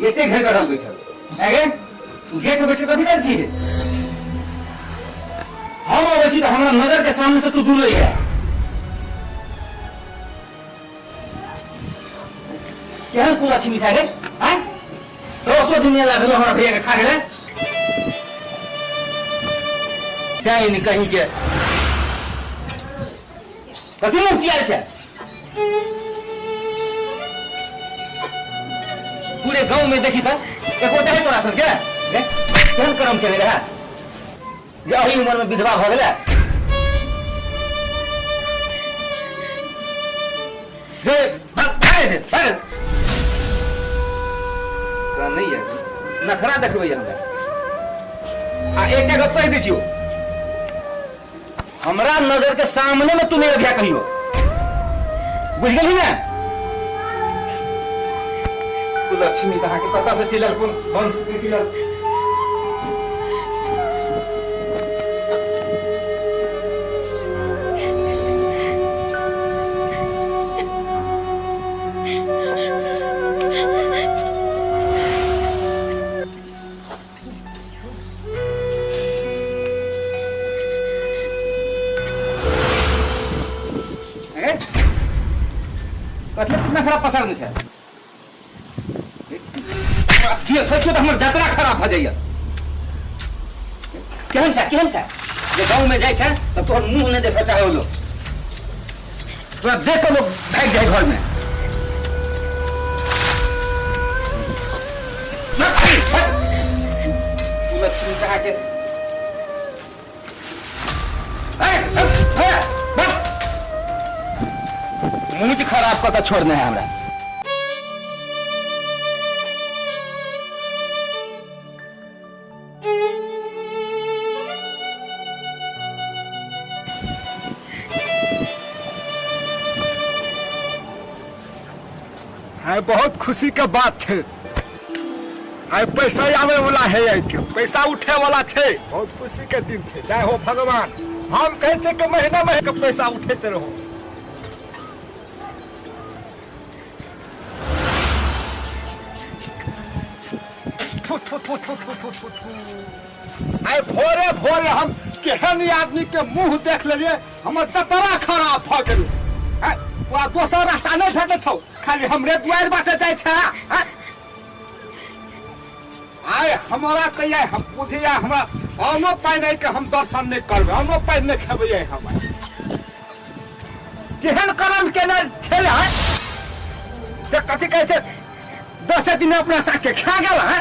एते घर कर बैठल आगे गेट पे बैठे कथी कर छी हम अबै छी त हमरा नजर के सामने से तू दूर रह गया केहन कुला छी मिसा रे हैं 200 दुनिया ला भेलो हमरा भैया के खा गेले कहीं नहीं कहीं के कथी लोग चियाल छे पूरे गांव में देखी था एकोटा है तोरा सब के केहन करम के रहा जे अही उम्र में विधवा भ गेले रे भाग से भाग का नहीं है नखरा देखबै हमरा आ एकटा गप कहि दै छियो हमरा नजर के सामने में तुम्हें अभिया कहियो बुझ गेली ना लक्ष्मी कहा के पता से चिलल कौन वंश के चिलल मतलब कितना खराब पसार दे छै किए सोचो त हमर यात्रा खराब भ जाइए केहन छै जे गांव में जाय छै त तोहर मुंह नै देखै चाहे लोग तोरा देख के लोग भाग जाए घर में लक्ष्मी कहा के मुंह खराब कत छोड़ना है हमरा बहुत खुशी के बात है आइ पैसा आवे वाला है पैसा उठे वाला है बहुत खुशी के दिन है जय हो भगवान हम कहे थे कि महीना के पैसा उठेते रहो आइ भोरे भोरे हम केहन आदमी के मुंह देख लेलिए हमर जतरा खराब भ गेल पूरा दोसर रास्ता नहीं भेटै छौ खाली हमरे दुआर बाटे जाय छै आइ हमरा कहिए हम बुझिया हमरा अनो पाइ नहीं के हम दर्शन नहीं करबे अनो पाइ नहीं खेबे हम केहन करम केने छेल है से कथी कहै छै 10 दिन अपना साथे खा गेल है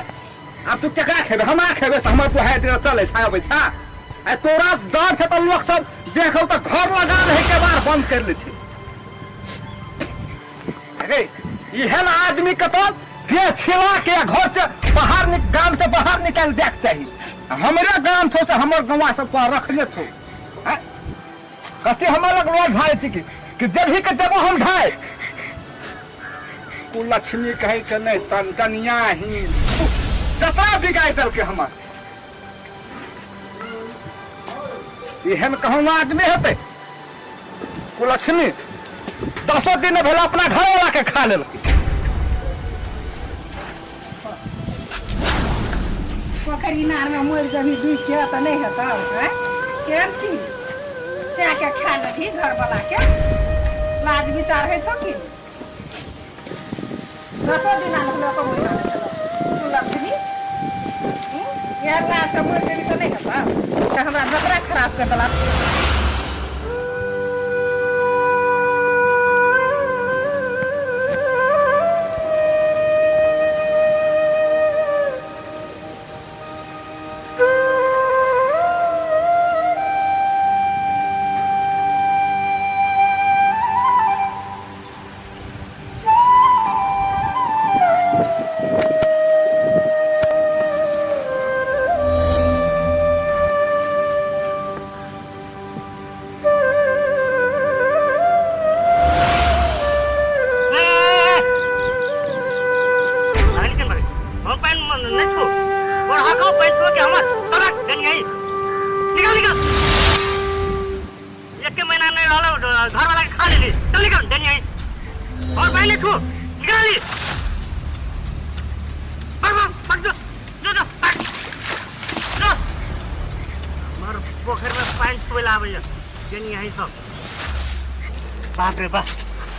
अब तू केकरा खेबे हमरा खेबे से हमर बुहाय दिन चले छै अबै छै आ तोरा डर से त लोग सब देखौ त घर लगा रहे के बार बंद कर ले छै इहन आदमी के तो छिला के घर से बाहर गांव से बाहर निकाल देख चाहिए हमारे गांव छो से हमर गंवा सब रखले छो कथी हमर लग रोज भाई थी कि जब ही के देबो हम ढाई कुल लक्ष्मी कहे के नहीं तनिया ही जतरा बिगाड़ दल के हमर इहन कहूँ आदमी हेते कुल लक्ष्मी 10 दिन भेला अपना घर वाला के खा लेल पोखरी नार में मोर जमी बीत के त नहीं हेता है केम छी से के खा लेही घर वाला के लाज विचार है छो कि 10 दिन हम लोग को बोल तू लक्ष्मी यार ना सब मोर जमी तो नहीं हेता त हमरा नजर खराब कर दला घर वाला खा ले चल निकल और पहले छू निकाली जनी है सब बाप रे बाप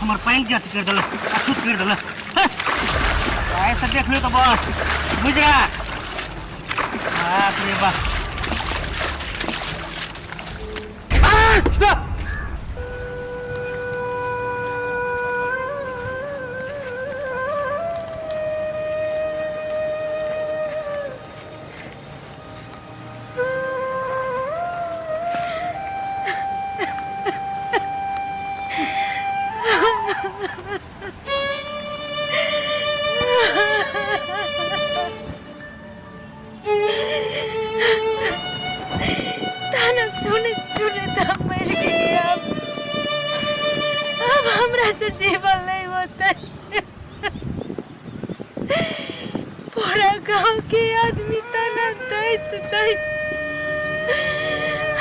हमार पैंट जट कर दल अछूत कर दल ऐसा देख लो तो बस बुझा बाप रे बाप जीवन नहीं होता पूरा गांव के आदमी तना दैत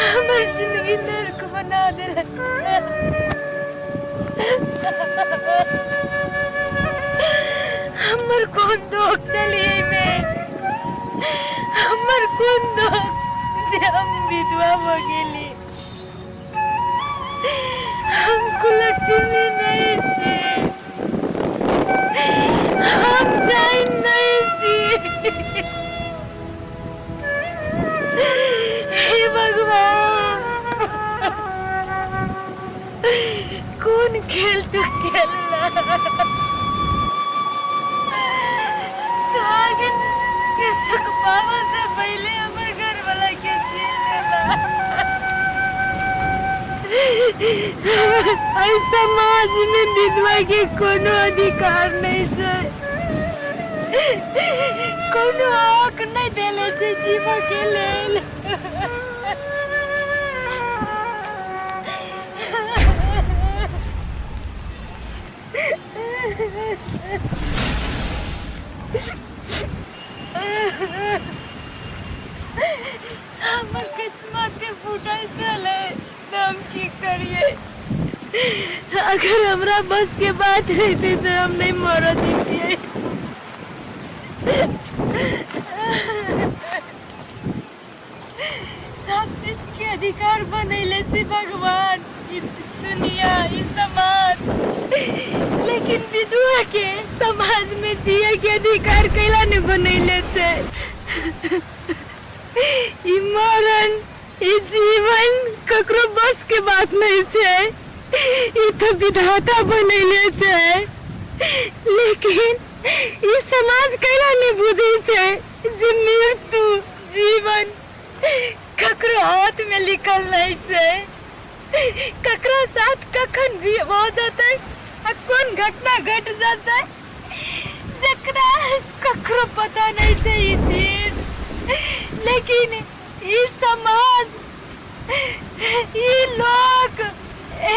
हमार जिंदगी नरक बना दे हमर कौन दोख चलिए में हमर कौन दोख जे हम विधवा हो गेली हमको लक्ष्मी नहीं थी हम टाइम नहीं थी हे भगवान कौन खेल तू खेलना सुहागन के सुख पावा से पहले हमार घर वाला के छीन लेला समाज में विधवा के कोनो अधिकार नहीं है कोनो हक नहीं देले छे जीवा के लेल हमर किस्मत के फूटल चले हम की करिए अगर हमरा बस के बात रहती तो हम नहीं मरत दिए सब चीज के अधिकार बनैले से भगवान इस दुनिया इस समाज लेकिन विधवा के समाज में जिए के अधिकार कैला ने बनैले से ई मरण ई जीवन ककरो बस के बात नहीं छे ई तो विधाता बनैले छे लेकिन ई समाज कैला नहीं बुझी छे जे मृत्यु जीवन ककरो हाथ में लिखल नहीं छे ककरो साथ कखन भी हो जाता है कौन घटना घट जाता है जकरा ककरो पता नहीं छे ई चीज लेकिन इस समाज ये लोग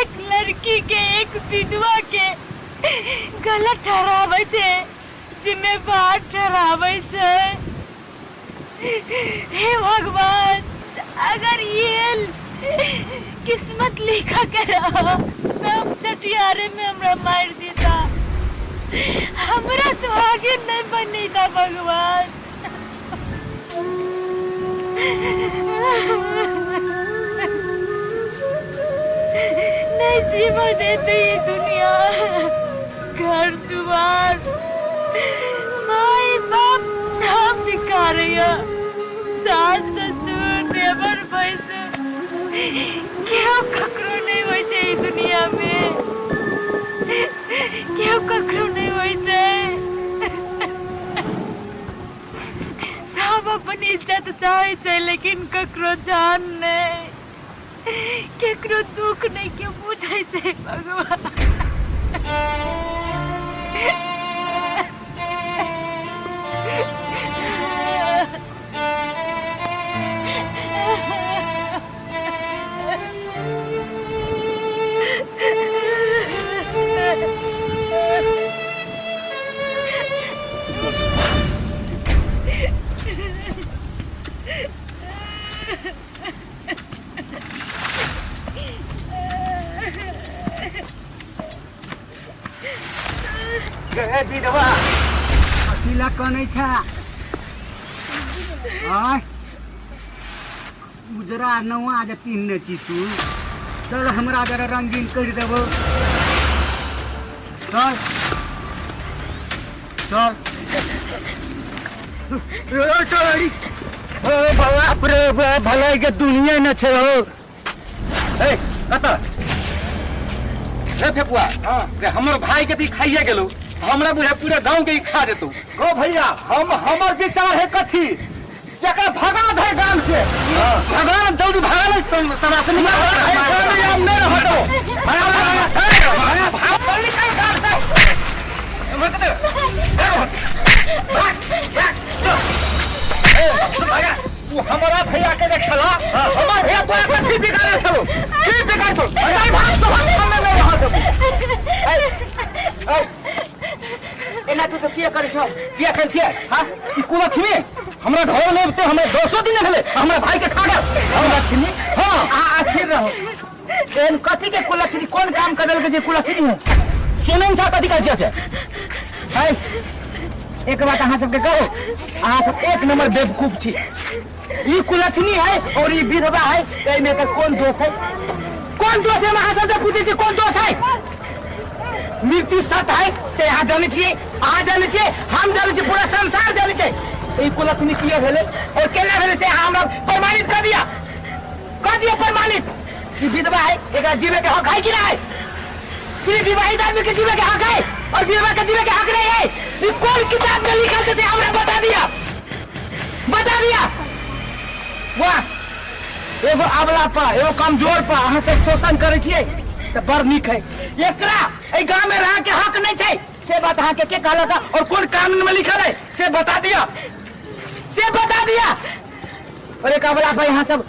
एक लड़की के एक विधवा के गलत ठहरावे छे जिम्मेवार ठहरावे छे हे भगवान अगर ये किस्मत लिखा के रहा तब चटियारे में हमरा मार देता हमरा सुहागिन नहीं बनी था भगवान नहीं जीवन देते ये दुनिया घर द्वार माई बाप सब दिखा रही है सास ससुर देवर भैंसुर क्यों ककरो नहीं होई छे ई दुनिया में क्यों ककरो नहीं होई छे सब अपनी इज्जत चाहे छे लेकिन ककरो जान नहीं केकरो दुख नहीं क्यों बुझे छे भगवान विधवा अकेला कनै छ उजरा नवा आज पिन्ने छी तू चल हमरा जरा रंगीन कर देबो चल चल बाप रे भलाई के दुनिया न छे हो ए कत ए फेपुआ के हमर भाई के ती खाइए गेलो हमरा बुझे पूरे गांव के ही खा देतौ ओ भैया हमर विचार है कथी जका भगा दे गांव से भगवान जल्दी भागल समाज से निकाल नहीं हटो हमारा भैया के देखला हमार भैया तो कथी बिगाड़े छलो की बिगाड़ छो भाई भाग तो हम नहीं रह दो एना तू सब किया करे छ किया खेल छिए हां ई कुला छिए हमरा घर में ते हमें 200 दिन भेले हमरा भाई के खा गल हमरा छिनी हां आ स्थिर रहो एन कथी के कुला छिनी कोन काम करल के जे कुला छिनी है सुनन सा कथी कहै छै हाय एक बात अहाँ सबके कहो अहाँ सब एक नंबर बेवकूफ छी ई कुलछनी है और ई विधवा है ए में का कौन दोष है अहाँ सब से पूछे छी कौन दोष है मृत्यु सत है से अहाँ जाने छिए अहाँ जाने छिए हम जाने छिए पूरा संसार जाने छै ई कुलछनी किया भेले और केना भेले से हमरा प्रमाणित कर दिया प्रमाणित कि विधवा है एकरा जीवे के हक है कि नहीं सिर्फ विवाहित आदमी के जीवे के हक है और विधवा के जीवे के हक नहीं है ये कौन किताब में लिखल है हमरा बता दिया वाह एगो अबला पर एगो कमजोर पर अहाँ सब शोषण करे छिए तो बड़ निक है एकरा ए गांव में रह के हक नहीं छै से बात अहाँ के कहलक और कौन कानून में लिखल है से बता दिया और एक अबला पर यहाँ सब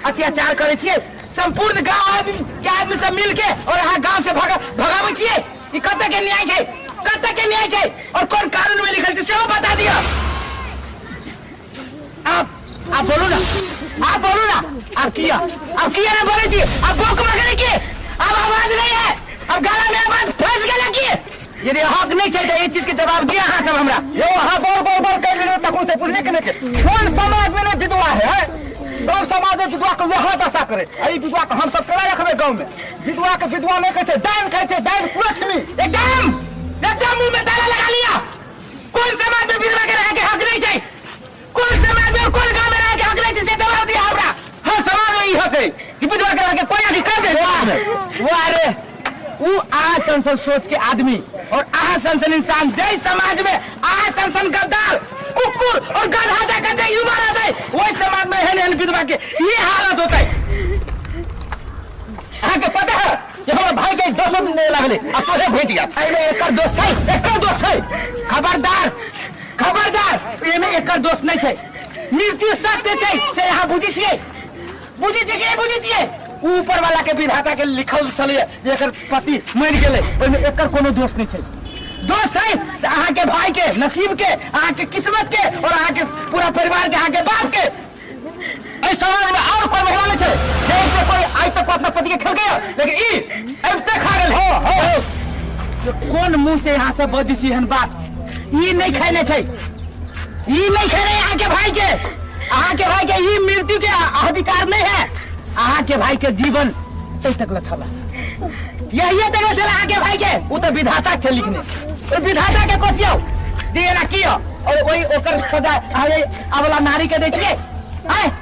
अत्याचार करे छिए संपूर्ण गांव के आदमी सब मिल के और यहाँ गांव से भगावे छिए ई कते के न्याय छै और कौन कानून में लिखल छै सेहो बता दिया आप बोलो ना आप किया ना बोले छी आप भूख मांगने की अब आवाज नहीं है अब गला में आवाज फंस गया की यदि हक नहीं छै तो ये चीज के जवाब दिया हां सब हमरा यो हां बोल कर ले तक से पूछने के कौन समाज में नहीं विधवा है सब समाज में विधवा को वहां दशा करे अई विधवा को हम सब केना रखबे गांव में विधवा के विधवा नहीं कहै छै डाइन कुलछनी एकदम मुंह में ताला लगा लिया कौन समाज में विधवा के रह के हक नहीं छै कौन समाज में कौन गांव में रह के हक नहीं छै से जवाब दिया हमरा हां समाज में ई हक है कि विधवा के रह के कोई अधिकार दे वाह रे वो आहा संसन सोच के आदमी और आहा संसन इंसान जय समाज में आहा संसन गद्दार कुकुर और गधा जाकर जय युवा रहता है वही समाज में हेन विधवा के ये हालत होता है अहाँ के पता है कि हमारे भाई के 200 दिन नहीं लगले अब तोहे भेज दिया अरे एकर दोस्त है खबरदार ये में एकर दोस्त नहीं है मृत्यु सत्य है से यहाँ बुझी छिए ऊपर वाला के विधाता के लिखल चलिए एकर पति मर गेले ओइमे एकर कोनो दोष नहीं छै दोष है तो अहाँ के भाई के नसीब के अहाँ के किस्मत के और अहाँ के पूरा परिवार के अहाँ के बाप के इस समाज में और कोई महिला नहीं है जे कोई आज तक अपना पति के खेल गया लेकिन ई अब तक खा गेल हो कौन मुंह से यहाँ से बजी छी हन बात ई नहीं खाने छै ई नहीं खाने अहाँ के भाई के ई मृत्यु के अधिकार नहीं है अहाँ के भाई के जीवन तक छला यही तक चला अहाँ के भाई के वो तो विधाता छै लिखने विधाता के कोसियो दिए ना कियो और वही ओकर सजा अरे अबला नारी के दै छिए आय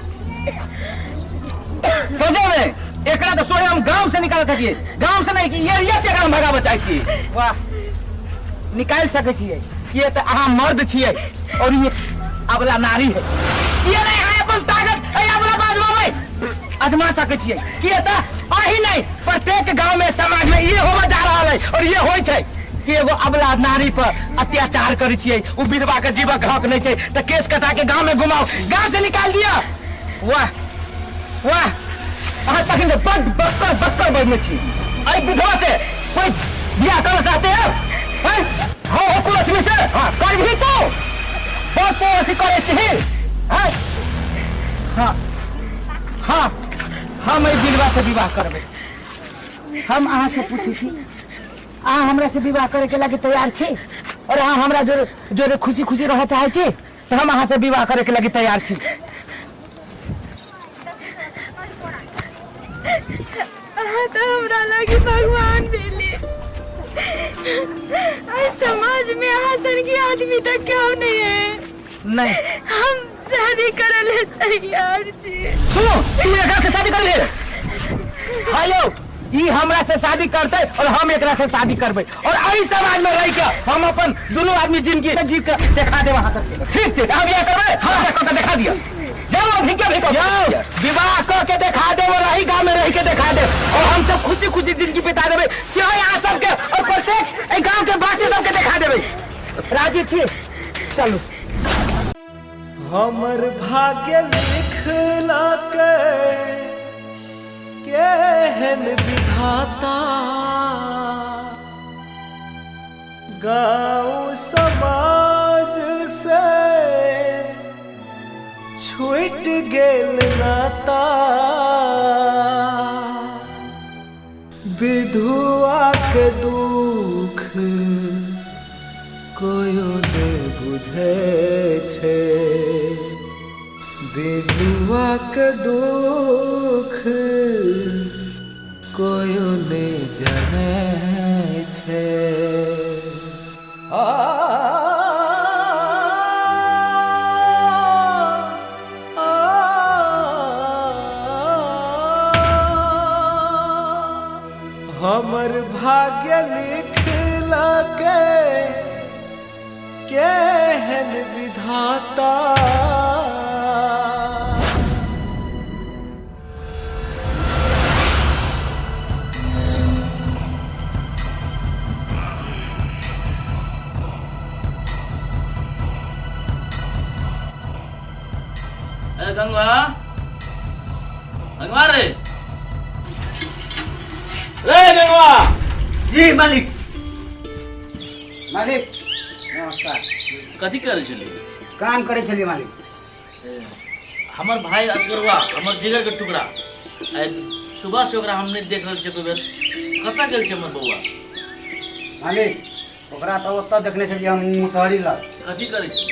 सोचे में एकरा तो सोहे हम गांव से निकाल सकिए गांव से नहीं कि एरिया से एकरा भगावे चाहै छी वाह निकाल सकै छिए ये तो अहाँ मर्द छिए और ये अबला नारी है ये नहीं है अपन ताकत ए अबला बाजबावे आजमा सकै छिए कि त अही नहीं प्रत्येक गांव में समाज में ये होवा जा रहा है और ये होय छै कि एगो अबला नारी पर अत्याचार करे छिए उ विधवा के जीवक हक नहीं छै त केस कटा के गांव में घुमाओ गांव से निकाल दिया वाह अहाँ तक बक्कर बढ़ने छी अई विधवा से कोई बियाह करना चाहते हैं हो कुलछनी से कर भी तो बहुत ऐसी करे छी हाँ हम एहि विधवा से विवाह करबे हम अहाँ से पूछे छी अहाँ हमरा से विवाह करे के लगे तैयार छी और अहाँ हमरा जोरे खुशी खुशी रह चाहे छी तो हम अहाँ से विवाह करे के लगे तैयार छी तो हमरा लगे भगवान भेले। समाज में हसन के आदमी तो क्यों नहीं है। नहीं हम शादी करले तैयार छी। सुनो तू एकरा से शादी कर ले। हेलो ई हमरा से शादी करते और हम एकरा से शादी करबे और आई समाज में रह के हम अपन दोनों आदमी जिंदगी जी के दिखा दे वहां सब। ठीक ठीक हम ये करबे। हां करके दिखा दिया। जाओ भिके विवाह करके दिखा दे और रही गांव में रह के दिखा दे और हम सब खुशी खुशी जिंदगी बिता देबे सिवाय आ सब के और प्रत्येक ए गांव के बाकी सब के दिखा देबे। राजी छी चलो। हमर भाग्य लिखला के केहन विधाता गाँव समाज से छूट गेल नाता विधुआ के दुख कोयो ने बुझे छे विधुआ के दुख कोयो ने जाने छे। हमर भाग्य लिखला के केहन विधाता गंगवा गंगवा रे गंगवा। जी मालिक। मालिक नमस्कार। कथी करे छली? काम करे छली मालिक। हमर भाई असगरवा हमर जिगर के टुकड़ा सुबह से ओकरा हम नहीं देख रहल छै। कोई बेर कतऽ गेल छै हमर बौआ? मालिक ओकरा तो ओतऽ देखने छलियै हम मुसहरी लग। कथी करे छै?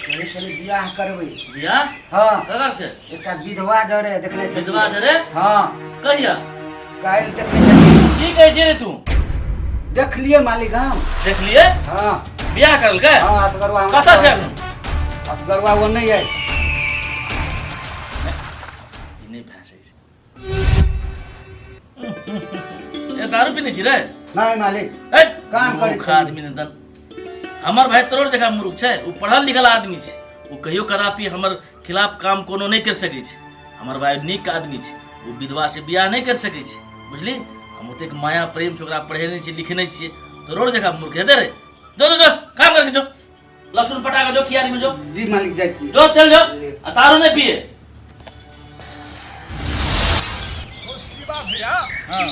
कहै छली बियाह करबै। बियाह? हाँ ककरा से? एकटा विधवा जरे देखने छलियै। विधवा जरे? हाँ कहिया? काल्हि देखने छलियै। की कहै छै रे तू? देख लिए मालिक हम। देख लिए? हाँ बियाह करल के? हाँ असगरवा कतऽ छै? असगरवा वो नहीं है। नहीं भैंस ये दारू पीने छी रे? नहीं मालिक ए काम करे मूर्ख आदमी ने दन। हमर भाई तोर जगह मूर्ख छै। उ पढ़ल लिखल आदमी छै। उ कहियो कदापि हमर खिलाफ काम कोनो नहीं कर सकै छै। हमर भाई नीक आदमी छै। उ विधवा से बियाह नहीं कर सकै छै। बुझली? हम ओतेक माया प्रेम से ओकरा पढ़ेने छी लिखने छी। तोर जगह मूर्ख हेतै रे। जो जो जो काम करके जो लहसुन पटा के जो खियारी में जो। जी मालिक जाइ छी। जो चल जो आ दारू नहीं पिए। हाँ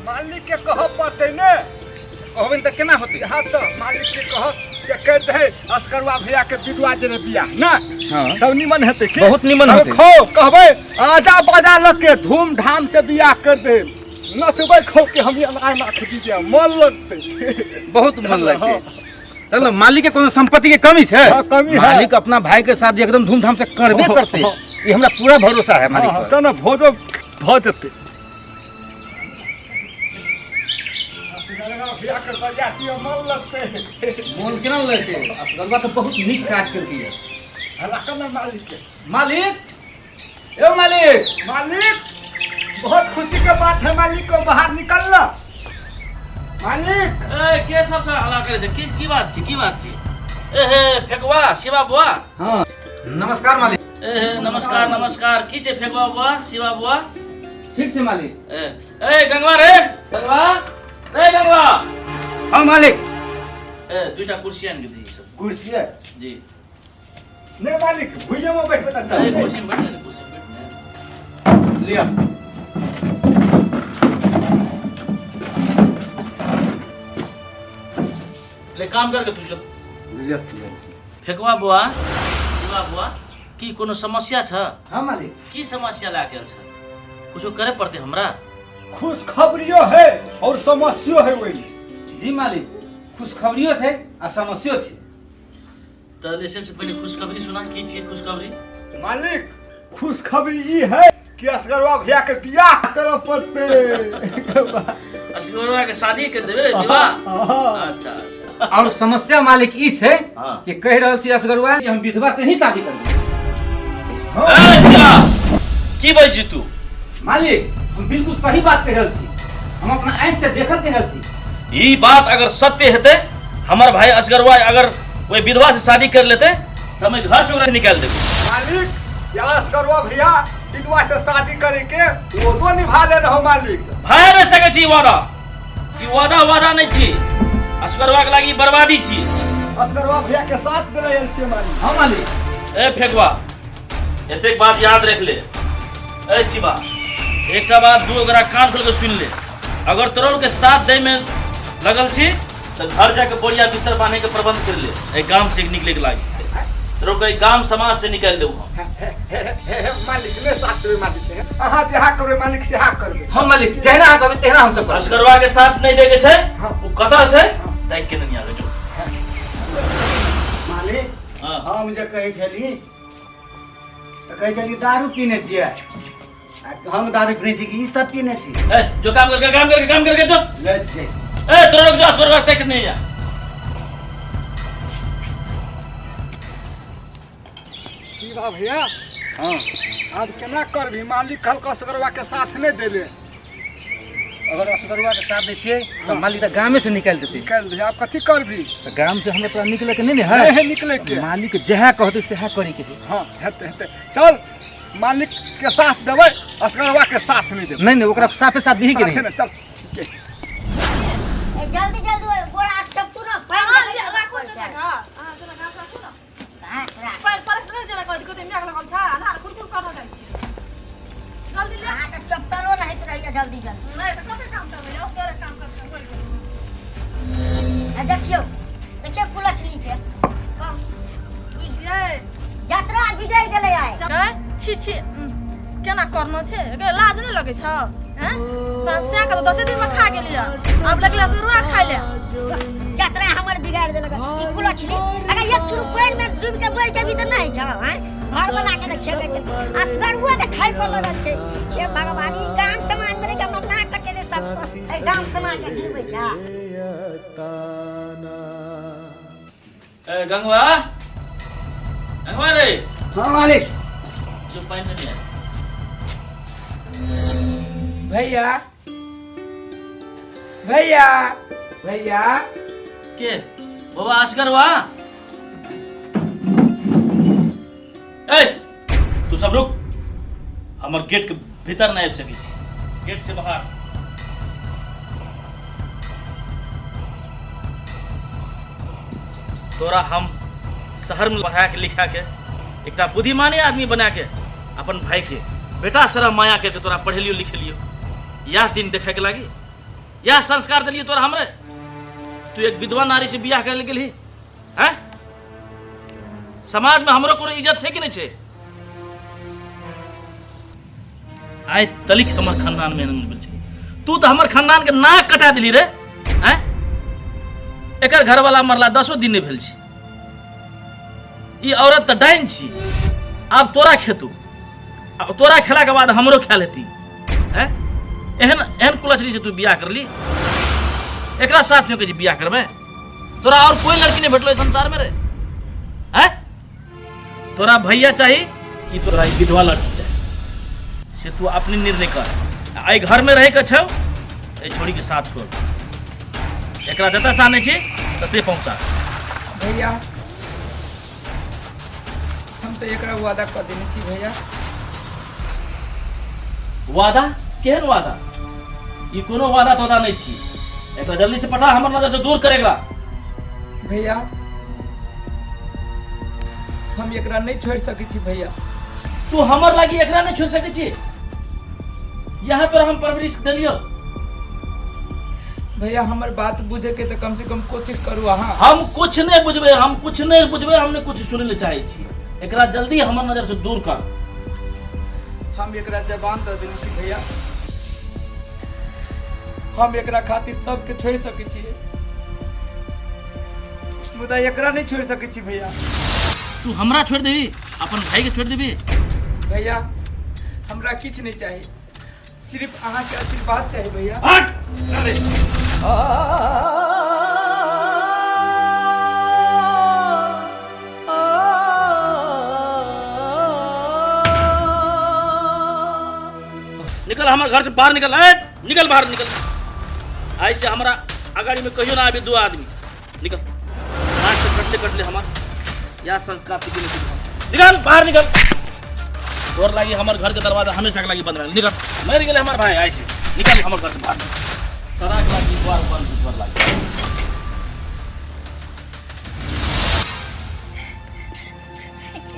मालिक के कह पड़ते ने कहबिन त केना होतै। हाँ तो मालिक के कह से कर दे असगरवा भैया के विधवा जरे बियाह ना। हाँ तब निमन हेतै की? बहुत निमन हेतै। खो कहबै आजा बाजा लग के धूमधाम से बियाह कर दे। नचबै खो के हम आना खदी दे मन लगतै। बहुत मन लगतै। चलो मालिक के कोनो संपत्ति के कमी है? हाँ, कमी है। मालिक अपना भाई के शादी एकदम धूमधाम से करबे करते। ये हमरा पूरा भरोसा है मालिक पर। चल भोजो भ जेतै। मोन केना लगते? असगरवा तो बहुत नीक काज कर दिया। मालिक मालिक ए मालिक मालिक बहुत खुशी के बात है। मालिक को बाहर निकल लो। मालिक ए के सब से हल्ला करे छै? की बात छी? की बात छी? ए हे फेकवा शिवा बुआ। हाँ नमस्कार मालिक। ए हे नमस्कार नमस्कार। की छै फेकवा बुआ शिवा बुआ? ठीक से मालिक। ए गंगवा रे गंगवा रे गंगवा। हाँ मालिक। ए दुटा कुर्सी आन के दी सब। कुर्सी है जी नहीं मालिक भुइया में बैठ बता। ए कुर्सी में बैठ ले कुर्सी में बैठ लिया। ले काम करके तू सब लिया फेकवा बुआ शिवा बुआ की कोनो समस्या छ? हाँ मालिक। की समस्या लाके छ? कुछो करे पड़ते हमरा? खुशखबरियो है और समस्या है वही। जी मालिक खुशखबरियो है आ समस्या है। तो सबसे पहले खुशखबरी सुना। की चीज खुशखबरी? मालिक खुशखबरी ई है कि असगरवा भैया के बियाह करब पड़ते। असगरवा के शादी कर देबे विवाह। अच्छा अच्छा। और समस्या मालिक ई छे हाँ। कि कह रहल छी असगरुआ कि हम विधवा से ही शादी करबे। ए सिला की बोल छी तू? मालिक हम बिल्कुल सही बात कह रहल छी, हम अपना आँख से देखल कह रहल छी। ई बात अगर सत्य हेते, हमर भाई असगरवा अगर कोई विधवा से शादी कर लेते तो हम घर छोड़ निकाल देबे। मालिक या असगरवा भैया विधवा से शादी करे के वो दो निभा ले रहो मालिक। भाई नहीं सके छी वादा, ई वादा नहीं छी। असगरवा के लागी बर्बादी छी। असगरवा भैया के साथ दे रहे छे मालिक। हां मालिक। ए फेकवा एते बात याद रख ले। ए शिवा एकटा बात दू ओकरा कान खोल के सुन ले। अगर तोरो के साथ दे में लगल छी तो घर जाके बढ़िया बिस्तर बांधे के प्रबंध कर ले। ए गांव से निकले के लागी तोरो के गांव समाज से निकाल देबो हम। मालिक ने साथ देबे मालिक। अहाँ जहाँ करबे मालिक से हाँ करबे। हम मालिक जहना हाथ होबे तेहना हम सब करब। असगरवा के साथ नहीं दे के छै हाँ। वो कथा छै देख के नहीं आवे जो। मालिक हां हम जे कहै छली तो कहै छली दारू पीने छियै। हम दारू पीने छी कि ई सब पीने छी? ए जो काम करके जो। ले छै। ए तोरो के जो असगरवा तक नहीं जा। शिवा भैया हाँ अब केना करबी? मालिक कल को असगरवा के साथ नहीं देले। अगर असगरुआ के साथ दै छियै तो मालिक त गांव से निकाल देते। निकाल दे। आप कथी करबी? तो गांव से हमरा तोरा निकले के नहीं है। नहीं निकले के। मालिक जहा कहते सेहा करे के है। हाँ हेते हेते। चल मालिक के साथ देवे, असगरवा के साथ नहीं देवे। नहीं ओकरा साफे साथ दी के नहीं। चल ठीक है। जल्दी जल्दी गोड़ा सब तू ना पैर राखो जगह। हां जरा घास राखो ना। घास राख। पैर पर जरा कह को ते मिया लगल छ ना कुरकुर कर जाइ छी। जल्दी ले। हां तो चप्पलो नहीं तो रहिए जल्दी जल्दी। नहीं तो कते काम करबे? और तेरे काम कर। देखियो पुलछनी के। ई जे यात्रा विजय गेले आए। छी छी केना करनो छै? लाज नहीं लगे छ? हैं? संस्या के 10 दिन में खा गेलिया। अब लगला जरूर खाइ ले। यात्रा हमर बिगाड़ देलक। ई पुलछनी अगर एक चुर पैर में डूब के मर जेबी त नहीं छ, हैं? घर बना के खेबे के। असगर हुआ त खाइ पर लगल छै। ए भगवानी गांव समाज में के हम ना कटे रे सब। ए गांव समाज के जीवे छ। ए गंगवा रे हाँ मालिक। जो पानी नहीं है। भैया भैया भैया के बाबा असगरवा? ए तू सब रुक। हमर गेट के भीतर नहीं आबि सकै छी, गेट से बाहर। तोरा हम शहर में पढ़ा के लिखा के एकटा बुद्धिमानी आदमी बना के अपन भाई के बेटा सरा माया के तोरा पढ़ेलियो लिखेलियो। यह दिन देखे के लागी यह संस्कार दिलियो तोरा हमरे। तू एक विधवा नारी से बियाह करे गेली हैं? समाज में हमरो कोनो इज्जत छै कि नहीं छै? आइ तलिक हमर खानदान में नहीं मिल छै। तू तो हमर खानदान के नाक कटा दिली रे हैं? एकर घर वाला मरला 10 दिन नहीं भेल छै। ई औरत तो डाइन छी। अब तोरा खेतू, अब तोरा खेला के बाद हमरो ख्याल हेती हैं? एहन कुलछनी से तू बियाह कर ली। एकरा साथ में के बियाह करबे? तोरा और कोई लड़की नहीं भेटलो संसार में रे हैं? तोरा भैया चाहिए कि तोरा विधवा लड़की चाहिए से तू अपनी निर्णय कर। आई घर में रह के छौ ए छोड़ी के साथ छोड़। एकरा जतऽ साने छी तते पहुंचा। भैया हम तो एकरा वादा कर देने छी भैया। वादा? केहन वादा? ई कोनो वादा तोदा नहीं छी। एकरा जल्दी से पठा, हमर नजर से दूर करेगा। भैया हम एकरा नहीं छोड़ सके छी भैया। तू हमर लागी एकरा नहीं छोड़ सके छी? यहाँ तोरा हम परवरिश देलियो। भैया हमर बात बुझे के तो कम से कम कोशिश करू अहाँ। हम कुछ नहीं बुझबे, हमने कुछ सुने ले चाहे छी। एकरा जल्दी हमर नजर से दूर कर। हम एकरा जबान दे देने छी भैया। हम एकरा खातिर सबके छोड़ सके छी, मुदा एकरा नहीं छोड़ सके छी भैया। तू हमरा छोड़ देबी? अपन भाई के छोड़ देबी? भैया हमरा किछ नहीं चाहिए, सिर्फ अहाँ के आशीर्वाद चाहिए भैया। हट चले। निकल हमारे घर से बाहर निकल, निकल बाहर निकल। ऐसे हमारा अगाड़ी में कहियो ना अभी 2 आदमी निकल। आज से कटते कटले हमार या संस्कार सीखे निकल बाहर निकल। और लगी हमारे घर के दरवाजा हमेशा के लगी बंद रहे। निकल मर गए हमारे भाई। ऐसे निकल हमारे घर से बाहर। सड़क लगी द्वार बंद द्वार लगी।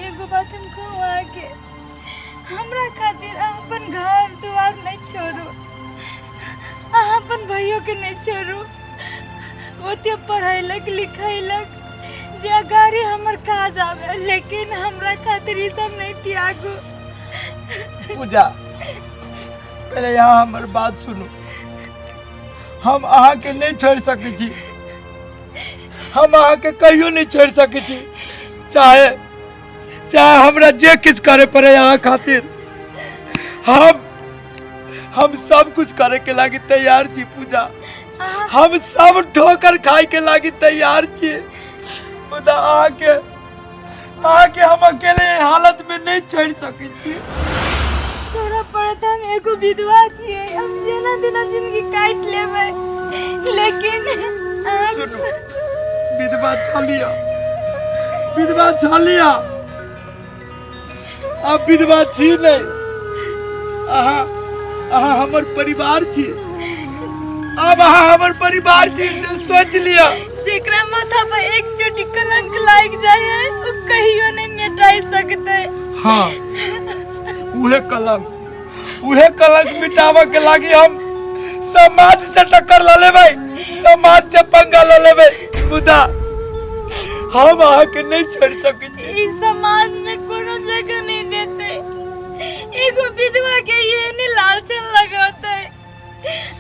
एगो बात हमको आगे हमरा खातिर अपन घर द्वार नहीं छोड़ो, अपन भाइयों के नहीं छोड़ो। वो तो पढ़ाइलक लिखाइलक जे गाड़ी हमर काज आवे, लेकिन हमरा खातिर ई सब नहीं त्यागो। पूजा पहले यहाँ हमार बात सुनो। हम अहाँ के नहीं छोड़ सके छी, हम अहाँ के कहियो नहीं छोड़ सके छी, चाहे हमरा जे किछ करे पड़े यहाँ खातिर। हम सब कुछ करे के लागी तैयार छी पूजा। हम सब ठोकर खाए के लागी तैयार छी। मुदा आके हम अकेले हालत में नहीं छोड़ सके छी। छोड़ा पड़ता हम एगो विधवा छिए, हम जेना दिना जिंदगी काट लेबै, लेकिन सुनो विधवा छलिया अब विधवा छी नहीं। अहाँ हमर परिवार छी। अब अहाँ हमर परिवार छी से सोच लिया। जेकरा माथा पर एक चोटी कलंक लाग जाए है वो कहियो नहीं मिटाई सकते। हाँ उहे कलंक मिटावे के लागी हम समाज से टक्कर ले लेबै, समाज से पंगा ले लेबै। मुदा हम अहाँ के नहीं छोड़ सके छी। इस समाज में कोनो जगह नहीं देते। एगो विधवा के ये नहीं लालचन लगाते।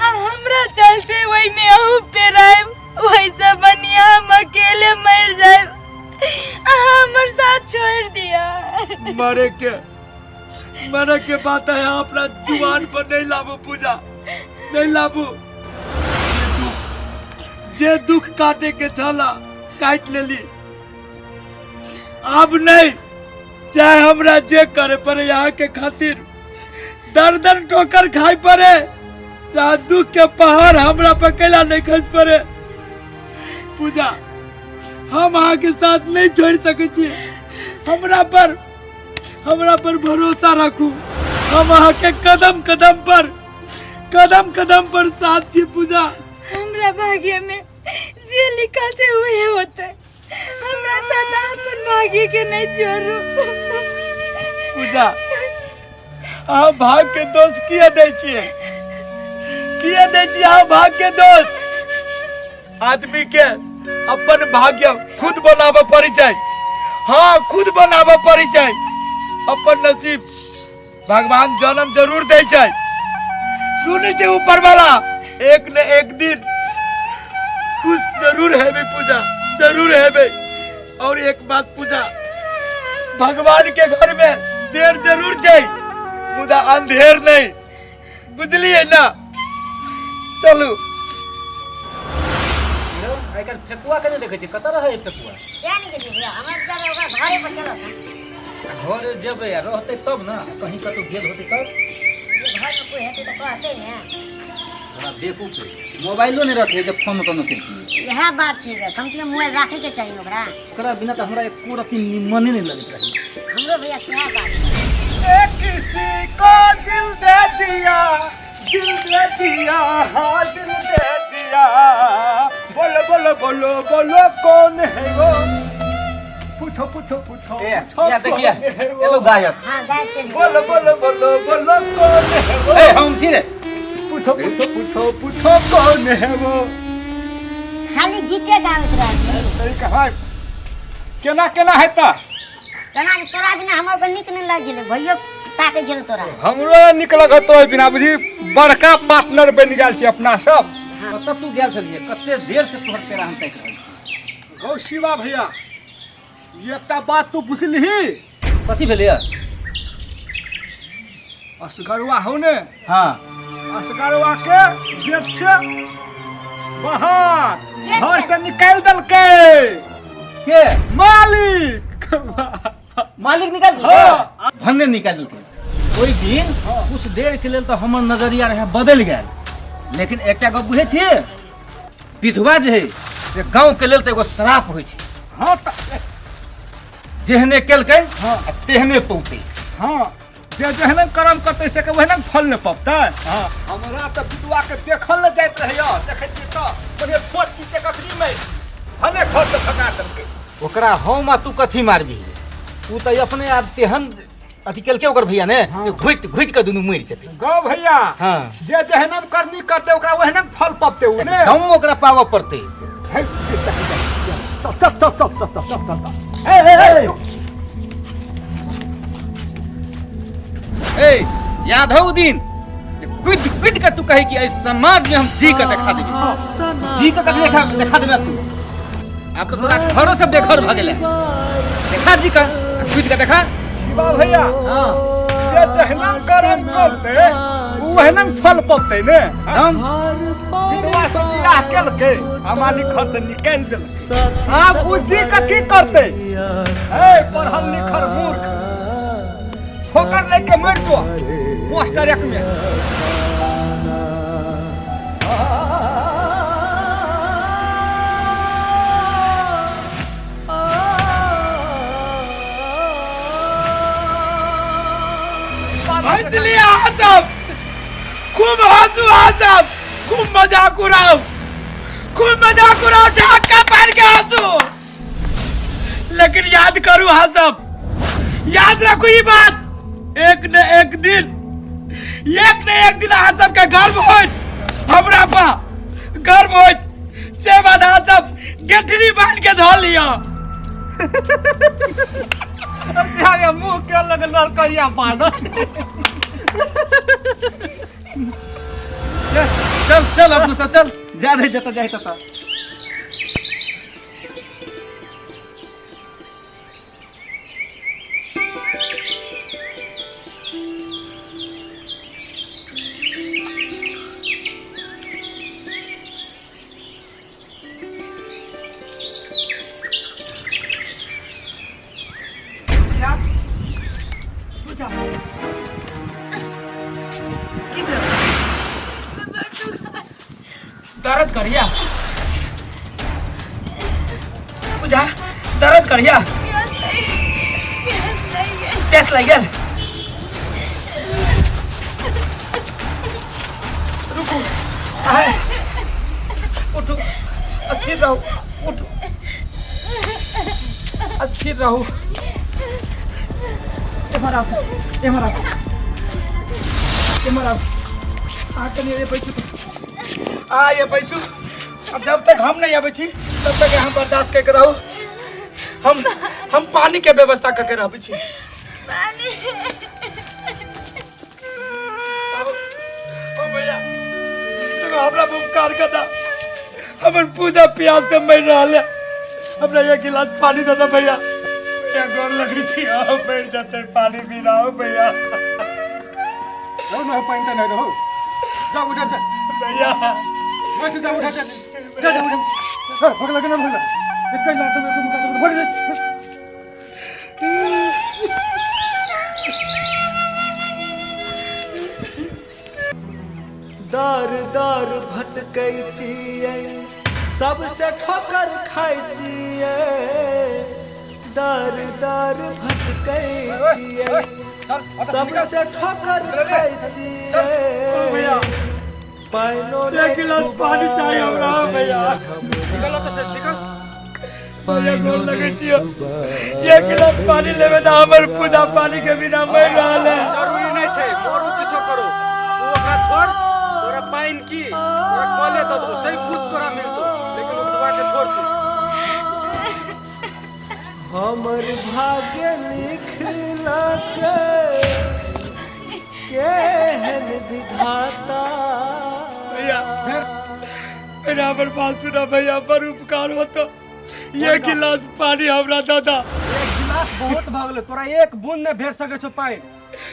हमरा चलते वही में अहू पे रहे, वैसा बनिया हम अकेले मर जाए। हमर साथ छोड़ दिया। मरे के बात है अपना जुबान पर नहीं लाबू पूजा, नहीं लाबू। जे दुख काटे के छला काट लेली। अब नहीं, चाहे हमरा जे करे पड़े यहाँ के खातिर, दर ठोकर खाए पड़े, चाहे दुख के पहाड़ हमरा पे कैला नहीं खस पड़े। पूजा हम अहाँ के साथ नहीं छोड़ सके छी। हमरा पर भरोसा रखू। हम अहाँ के कदम कदम पर साथ छी पूजा। हमरा भाग्य में जे लिखल छै वही होते। हमरा साथ अपन भाग्य के नहीं जोड़ू। पूजा अहाँ भाग के दोष किए दै छियै? अहाँ भाग के दोष? आदमी के अपन भाग्य खुद बनाबे पड़ी छै। हाँ खुद बनाबे पड़ी छै। अपन नसीब भगवान जन्म जरूर दे छै। सुनी छै ऊपर वाला एक न एक दिन खुश जरूर हेबे पूजा, जरूर हेबे। और एक बात पूजा, भगवान के घर में देर जरूर छै, मुदा अंधेर नहीं, बुझलिए ना? चलू। आजकल फेकुआ के नहीं देखे छी, कत रहे फेकुआ? क्या नहीं करिए भैया, हमारे चलो ओकरा घरे पर चलो ना। घर जेबे रहते तब ना, कहीं कतौ गेल होते तब। ये घर में कोई हेते तो कहते ना। बड़ा बेवकूफ है, मोबाइलो नहीं रखे जब फोन कोनो करती। यह बात ठीक है, कम से कम मोबाइल रखे के चाहिए ओकरा। ओकरा बिना तो हमरा एको रति मन नहीं लगत रही। हमरो भैया क्या बात है। किसी को दिल दे दिया, हाँ दिल दे दिया। बोलो कौन है वो? पूछो। या देखिए ये लोग गायक। हां गायक के बोलो कौन है वो? ए हम सीधे पूछो कौन है वो? खाली गीते गावत रहती। सही कहा। केना है ता? तना तोरा बिना हमर को निक नहीं लाग गेले भैया, ताके गेल तोरा। हमरो निकल गत तो बिना बुझी बड़का पार्टनर बन गेल छी अपना सब। कत तू गेल छलिए, कते देर से तोहर तेरा हम तक रहल छी। गौ शिवा भैया एकटा बात तू बुझलही? कथी भेलै? असगरवा हो ने हाँ असगरवा के गेट से बाहर घर से निकाल दल के मालिक मालिक निकाल दिया भन्ने निकाल दिया ओई दिन कुछ देर के लेल तो हमर नजरिया रहे बदल गया लेकिन एकटा गप बुझे छी विधवा जे है से गांव के लेल तो एगो श्राप होय छै हाँ जेहने केलकै तेहने पौते हाँ जे जेहने कर्म करते से के वहने फल न पबतै हाँ हमरा त विधवा के देखल न जाइत रहैया देखै छी त बड़े छोट की के कखनी में भने घर से भगा देलकै ओकरा हम आ तू कथी मारबी तू तो अपने आप तेहन अथी केलकै ओकर भैया ने घुट घुट के दुनू मरि जेतै गौ भैया हाँ जे जेहने करनी करते ओकरा वहने फल पबते उ ने हम ओकरा पावऽ पड़तै तब ए याद हो दिन कुछ कुछ का तू कहे कि इस समाज में हम जी का दिखा देबे जी का दिखा देबे तू अब तो तोरा घरों से बेघर भ गेले देखा जी का कुछ का देखा शिवा भैया हां जे जहना कर्म करते उ वहने फल पबते ने हम विधवा से बियाह केलकै आ मालिक घर से निकाल देलकै आब उ जी का की करते ए पढ़ल लिखल मूर्ख ठोकर लेके मर जो मास्टर एक में हंसली आसम खूब हंसू आसम खूब मजाक उड़ाओ ढाका पहन के हंसू लेकिन याद करू आसम याद रखो ये बात एक न एक दिन अहाँ सबके गर्व होइत हमरा पा गर्व होइत से बात अहाँ सब गेठरी बांध के धो लिया यार मुंह के लग लड़कइया बांध चल अपने सब चल जा रहे जता जाए तता दर्द करिया पूजा दर्द करिया प्यास लग गया रुको आए उठो अस्थिर रहो उठो अस्थिर रहो एमरा आके नहीं पैसू आ ये पैसू अब जब तक हम नहीं आवे छी तब तक हम बर्दाश्त करके रहो हम पानी के व्यवस्था करके रहबे छी पानी ओ भैया तो हमरा उपकार करता हमर पूजा प्यास से मर रहल है हमरा एक गिलास पानी दे दो भैया भैया गोर लगी छी आओ बैठ जाते पानी पी रहा हूं भैया हो न पानी त नहीं रहो जा उठा जा भैया मैं से जा उठा जा जा उठा भग लगे ना भग एक कई लात में मुका तो भग जा दर दर भटकै छियै सबसे ठोकर खाइ छियै दर दर भटकै छियै सबसे ठोकर खाइ छियै पाइनो एक गिलास पानी चाहिए हमरा भैया निकलो तो से निकल भैया गोर लगे छी एक गिलास पानी लेवे त हमर पूजा पानी के बिना मर रहल है जरूरी नहीं छै मोरू किछो करो तू ओकरा छोड़ तोरा पाइन की तोरा कॉले द दो सही कुछ तोरा मिलतो लेकिन उठवा के छोड़ तू हमर भाग्य लिखलकै केहन विधाता भैया मेरा हमर बात सुना भैया पर उपकार हो तो ये गिलास पानी हमरा दादा एक गिलास बहुत भ गेलै तोरा एक बूंद ने भेट सकै छौ पाइन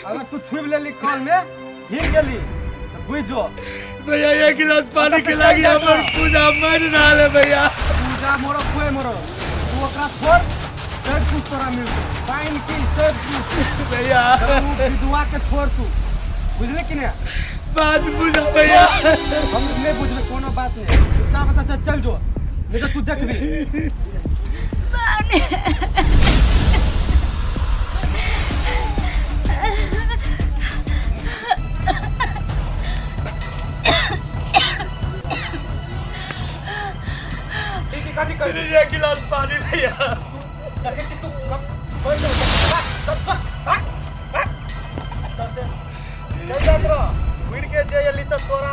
अगर तू छुप लेली कल में हिल गेली तो बुझ जो भैया एक गिलास पानी के लागी हमर पूजा मर रहल है भैया। पूजा मोरो खोए मोरो तू ओकरा छोड़ सब कुछ तोरा मिलतो पाइन की सब कुछ भैया तू दुआ के छोड़ तू बुझले कि नहीं बात बुझा भैया। हम नहीं बुझले कोनो बात नहीं चुपचाप बता से चल जो नहीं तो तू देख भी एक गिलास पानी भैया। तू कोई के जे यली तो तोरा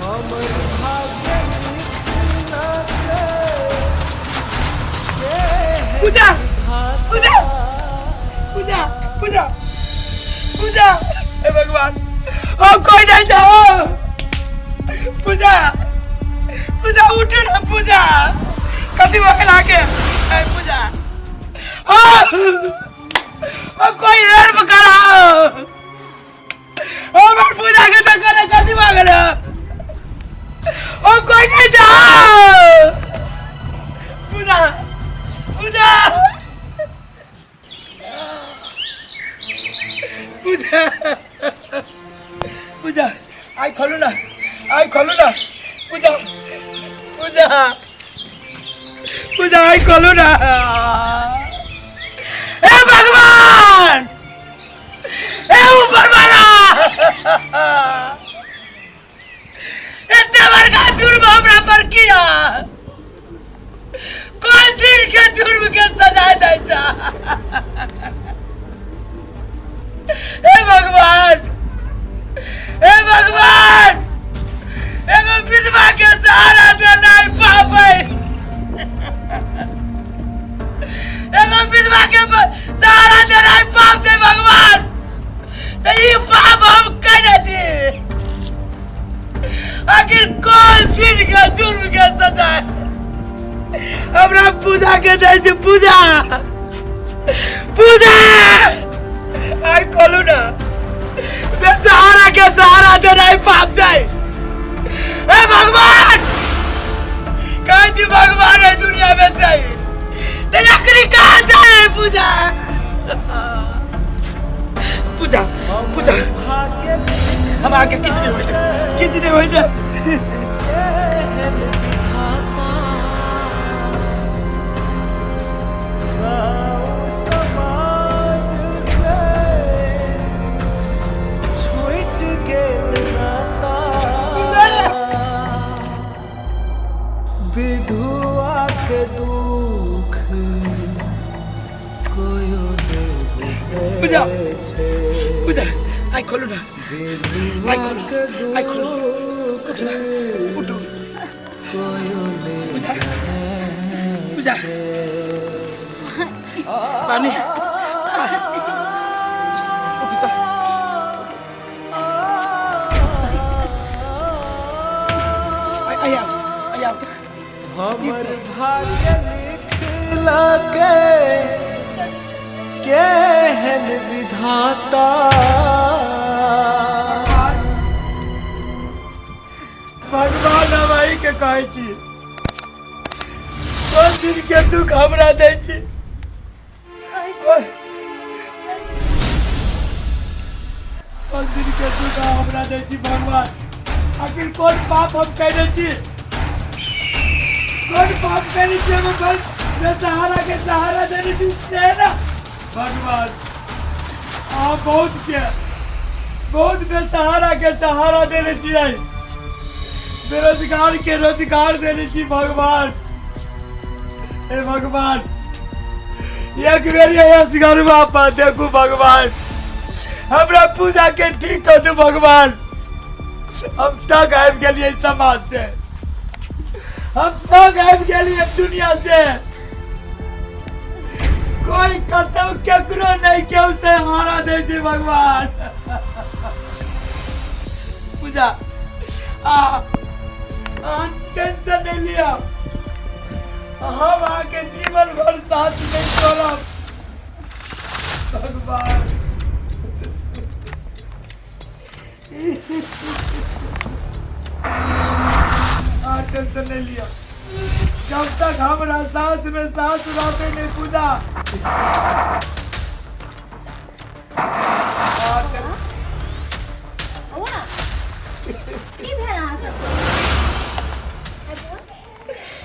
हमर भाग्य लिखना के पूजा पूजा पूजा पूजा पूजा हे भगवान ओ कोई नहीं जाओ पूजा पूजा उठो ना पूजा कति बकला के ए पूजा ओ कोई हेल्प कराओ ओ मर पूजा के तो करे कति बकला ओ कोई नहीं जाओ पूजा पूजा पूजा पूजा आई खोलू ना पूजा पूजा पूजा आई खोलू ना ए भगवान ए ऊपर वाला इतने बड़का जुर्म हमरा पर किया कौन दिन के जुर्म के सजा दे जा हे भगवान एगो विधवा के सहारा देना पाप है एगो विधवा के सहारा देना पाप है भगवान तो ये पाप हम करे छी आखिर कौन दिन के जुर्म के सजा हमरा पूजा के दे छी पूजा आई खोलू ना बेसहारा के सहारा देना ही पाप जाए ए भगवान कहे जी भगवान है दुनिया में चाहिए तो लकड़ी कहाँ जाए पूजा पूजा पूजा भाग्य हम आगे किसी ने हो जाए गाँव समाज से छूट गेल नाता विधवा के दुख कोयो नहीं पूजा बुझे छे पूजा आई खोलू ना विधवा के दुख उठो कोयो नहीं जाने पूजा पानी हमर भाग्य लिखला केहन विधाता भगवान हमारी के कहे छी कौन दिन के दुख हमरा दे छी कौन दिन के दुख हमरा दे छी भगवान आखिर कौन पाप हम करे छी कौन पाप करे छी हम बस बेसहारा के सहारा देने दीजिए है ना भगवान आप बहुत बेसहारा के सहारा देने चाहिए बेरोजगार के रोजगार देने चाहिए भगवान हे भगवान एक बेर असगर बापा देखू भगवान हमरा पूजा के ठीक कर दू भगवान हम तक आबि गेलिए समाज से हम तक आबि गेलिए दुनिया से कोई कतौ केकरो नहीं केहू से हारा दे छै भगवान। पूजा टेंशन नहीं लिया, हम आके जीवन भर साथ नहीं छोड़ब भगवान। टेंशन नहीं लिया, जब तक हमारा सांस में सांस रहते नहीं पूजा।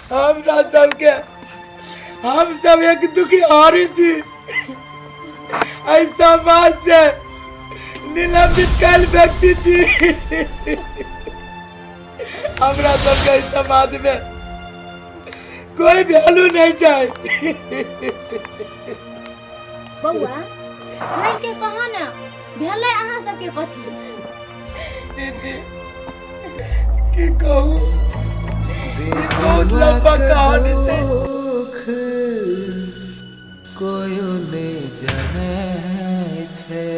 हमरा सबके हम सब एक दुखी हारी छी, ऐसा समाज से निलंबित कल व्यक्ति छी। हमरा सबके इस समाज में कोई वैल्यू नहीं चाहिए। बउआ भाई के कहा ना भेले अहाँ सबके कथी? दीदी की कहूँ, बहुत लंबा कहानी छै। कोयो ने जाने छे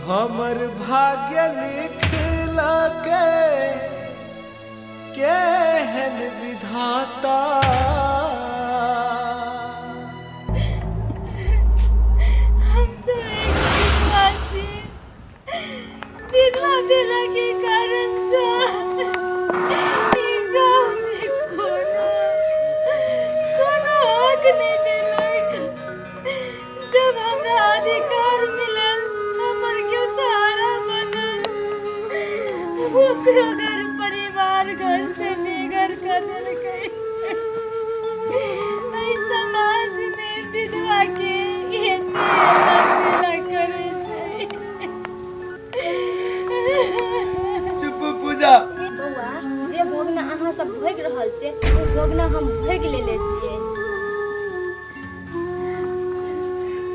हमर भाग्य लिखला केहन विधाता। विधवा भेला के कारण से ई गाँव में कोनो हक नहीं देलक। जब हमरा अधिकार मिलल, हमर के सहारा बनल, ओकरो घर परिवार घर से बेघर कर देलकै। एहि समाज में विधवा के करे छै। चुप पूजा। बउआ जे भोगना अहाँ सब भोग रहल छै ओ भोगना हम भोग लेले छियै।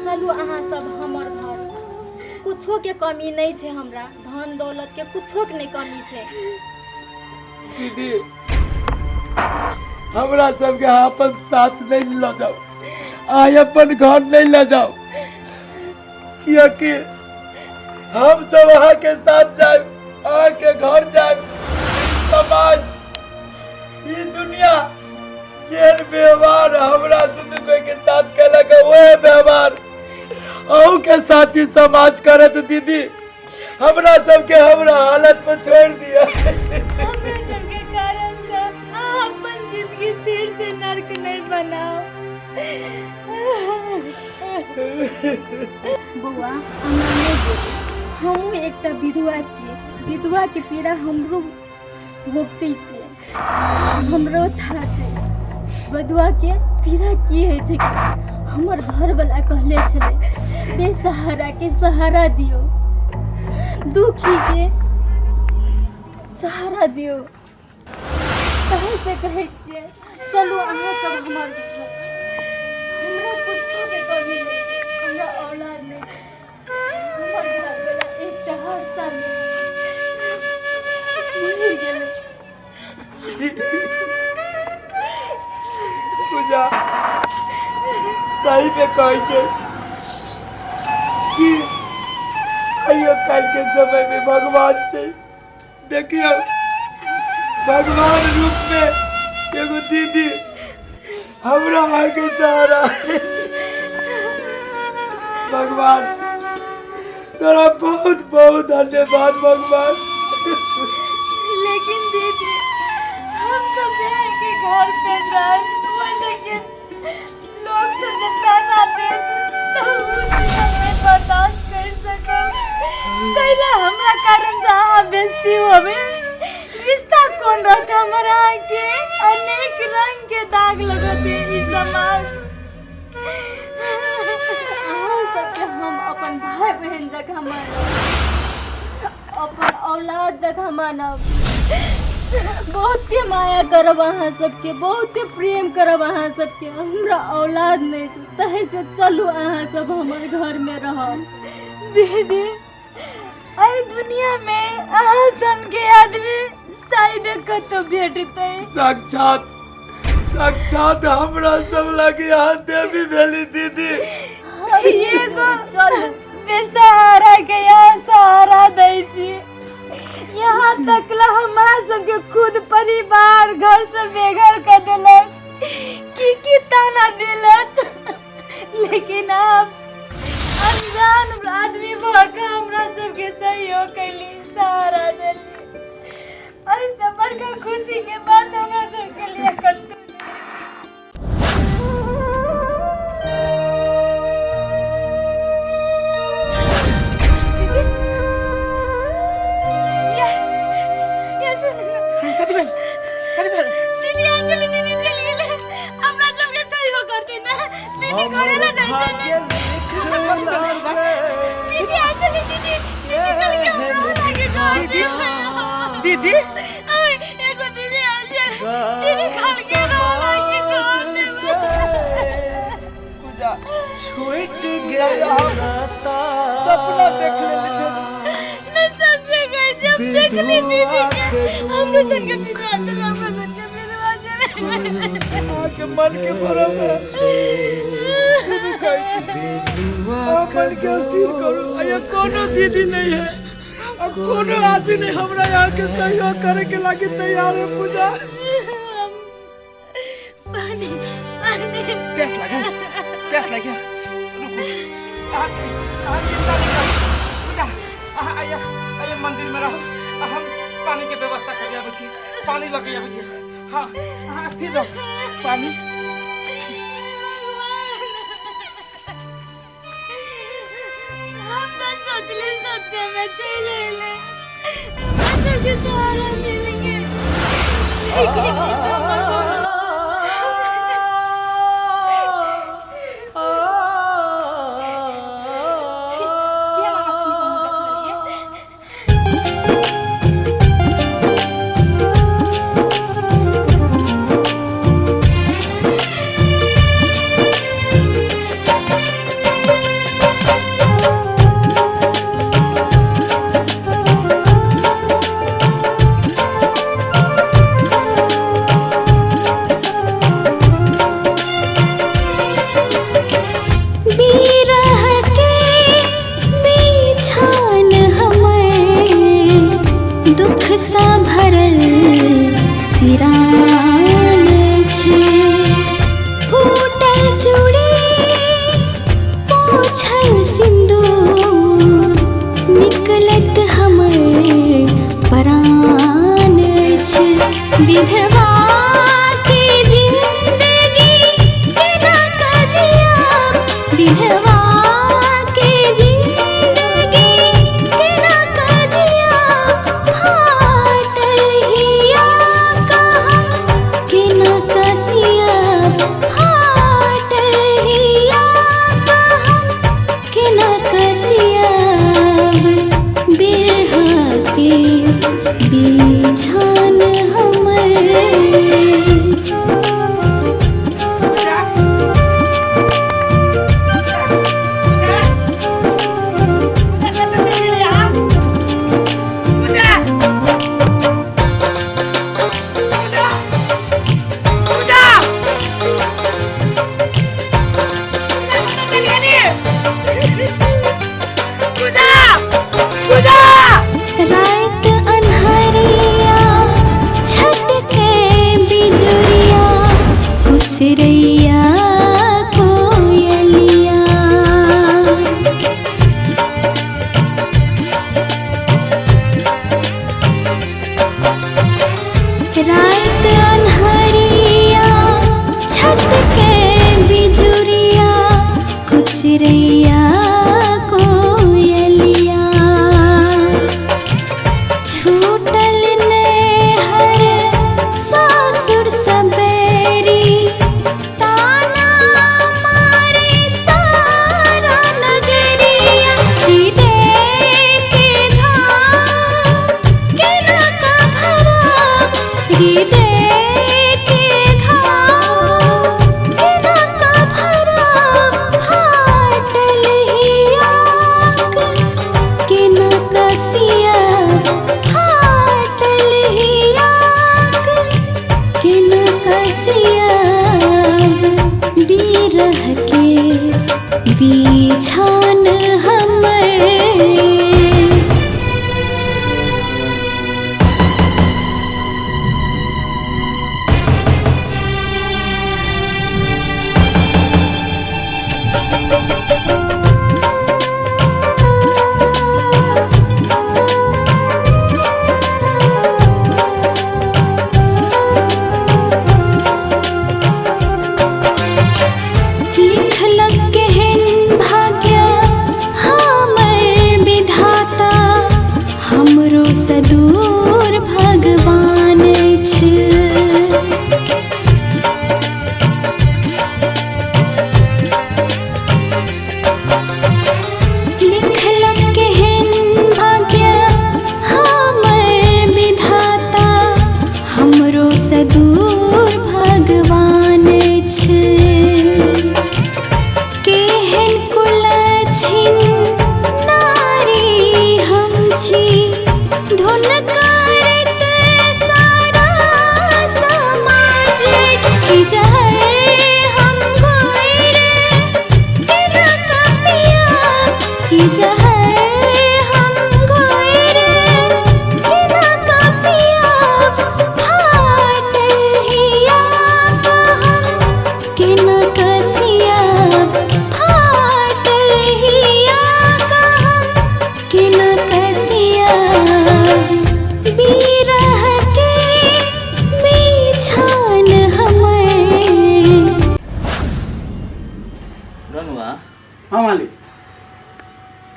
चलू अहाँ सब हमर घर, कुछो के कमी नहीं छै, हमरा धन दौलत के कुछो के नहीं कमी छै। दीदी हमरा सबके अपन साथ नहीं ल जाओ, आय अपन घर नहीं ले जाओ, क्योंकि हम सब अहाँ के साथ जाए, अहाँ के घर जाए। समाज ये दुनिया जेहन व्यवहार हमरा दुनू के साथ कलक वह व्यवहार अहू के साथ ही समाज करत। दीदी हमरा सबके हमरा हालत पर छोड़ दिया। हमरा सबके कारण से अहाँ अपन जिंदगी फिर से नर्क नहीं बनाओ। बउआ हमहू एकटा विधवा छियै, विधवा के पीड़ा हमरो भोगते छियै। हमरो था छै विधवा के पीड़ा की है छै। हमर घर वाला कहले छले बेसहारा के सहारा दियो, दुखी के सहारा दियो। कहे से कहे छियै चलू अहाँ सब हमर घर। हमरा कुछो के कमी नहीं छै, हमरा औलाद नहीं छै। हमर घर वाला एकटा हादसा में मर गेलै। पूजा सही में कहै छै कि आइयो कल के समय में भगवान छै। देखियो भगवान रूप में एगो दीदी हमरा आगे सहारा। भगवान तोरा बहुत बहुत धन्यवाद भगवान। लेकिन दीदी हम सब जाए के घर पे जाए, वो लेकिन लोग सब जितना ना दे हमें बर्दाश्त कर सकब। कैला हमरा कारण से अहाँ बेइज्जती होवे, रिश्ता कौन रख हमरा के अनेक रंग के दाग लगते ई समाज। अहाँ सबके हम अपन भाई बहन जगह मानब, अपन औलाद जगह मानब। बहुते माया करब अहाँ सबके, बहुते प्रेम करब अहाँ सबके। हमरा औलाद नहीं छै, तहे से चलू अहाँ सब हमर घर में रहब। दीदी आई दुनिया में आसन के आदमी शायद कतो भेटते। साक्षात साक्षात हमरा सब लगे यहाँ देवी भेली दीदी। ये गो बेसहारा के यहाँ सहारा दै छी। यहाँ तक ला हमारा सबके खुद परिवार घर से बेघर कर दिलक, की ताना दिलक, लेकिन आप अनजान आदमी भरका हमरा सबके सहयोग कैली, सहारा देली। ऐसे बड़का खुशी के बात हमरा सबके लिए कतौ दीदी एगो दीदी आल छै, दीदी खाल के पूजा छूट गया नाता सपना देख ले न समझे गए जब देख ली दीदी के हम सन के बिना चला सन के बिना चले के मन के बराबर अपन के स्थिर करो। ये कोनो दीदी नहीं है, अब कोनो आदमी नहीं हमरा यहाँ के सहयोग करे के लागी तैयार है। पूजा पानी पानी प्यास लगे रुको पूजा आइए मंदिर में रहो, हम पानी के व्यवस्था कर आबै छी, पानी लगे आबै छी। हाँ हाँ स्थिर रहो, पानी सोचले सच्चे में चले ले हम के सहारा मिलेंगे, विधवा की जिंदगी केना काजिया, विधवा की जिंदगी केना काजिया, फाटल हिया कहा केना कसिया, फाटल हिया कहा केना कसिया, बिरहा के बिछान हमर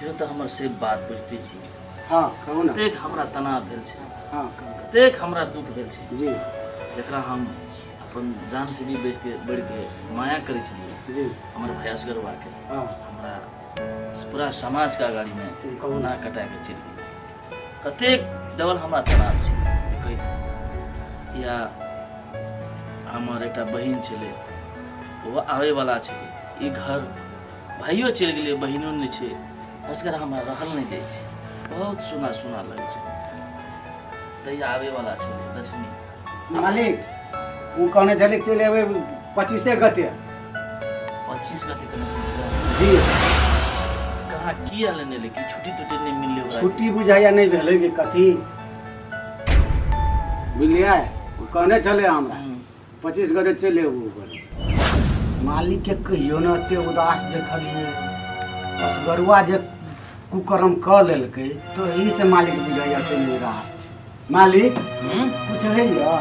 ते तो हमर से बात बुझते छी। हाँ कहू ना। कतेक हमरा तनाव भेल छै, हाँ कतेक हमरा दुख भेल छै, जी जकरा हम अपन जान से भी बढ़ के माया करे छलिए जी। हमर भाई असगरवा के हाँ हमरा पूरा समाज का गाड़ी में कहुना कटा के चल गेल। कतेक डबल हमरा तनाव छै कहि। या हमर एकटा बहिन छलै, वो आवे वाला छलै, ई घर भाइयो चल गेलै, बहिनो नहीं छै, असगर हमरा रहल नहीं जाइ छै, बहुत सुना सुना लगे छै। तै आवे वाला छलै लक्ष्मी। मालिक वो कहने चले चले अबे 25 गते 25 गते जी। कहाँ किया लेने लेकिन छुट्टी तो नहीं मिलले ओकरा। छुट्टी बुझाइया नहीं भेलै कि कथी बुझलिए। वो कहने चले हमरा 25 गते चले वो। मालिक के कहियो न एते उदास देखलिए, असगरुआ जे कुकर्म क लेलकै तो यही से मालिक बुझाइया ते निराश छै। मालिक कुछ है या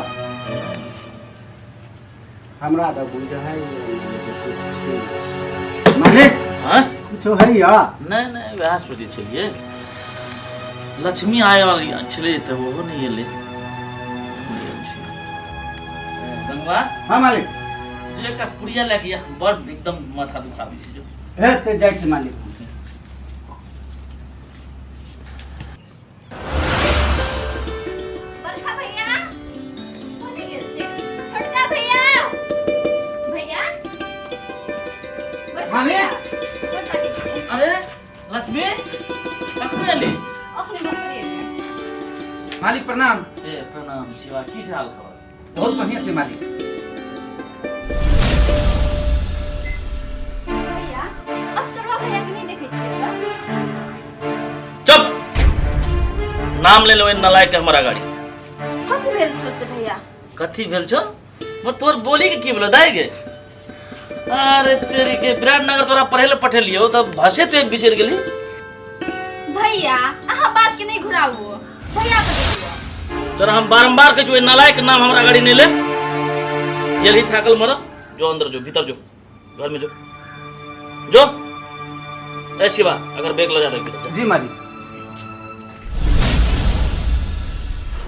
हमरा तो बुझाइ कुछ छै मालिक। हां कुछ है या नहीं नहीं वह सोचे छलिए लक्ष्मी आए वाली छले तो वो नहीं एले। गंगा हाँ मालिक। जो एकटा पुड़िया लेके आ, बड़ एकदम माथा दुखाबी छै जो। हे ते जाइ छै मालिक। बड़का भैया कोने गेल छै? छोटका भैया भैया मालिक। बड़का गेल छै अरे लक्ष्मी कखन एली? अपने बकरी है। मालिक प्रणाम। ए प्रणाम शिवा, की हाल खबर? बहुत बढ़िया छै मालिक। भैया अस्करवा भैया के नहीं देखे छियै त? चुप, नाम ले लो इन नलायक के हमारा गाड़ी। कथी भेल छौ से भैया? कथी भेल छो? मोर तोर बोली के की बोलो दाई गे? अरे तेरी के विराटनगर तोरा पढ़े ले पठेलियो तब भाषे तो एक बिसर गेली। भैया अहाँ बात के नहीं घुराऊ। भैया को देखियो। तोरा हम बारंबार कह जो नलायक नाम हमारा गाड़ी नहीं ले। यही थाकल मर जो अंदर जो भीतर जो घर में जो जो। ए शिवा अगर बैग ले जा तो जी मालिक।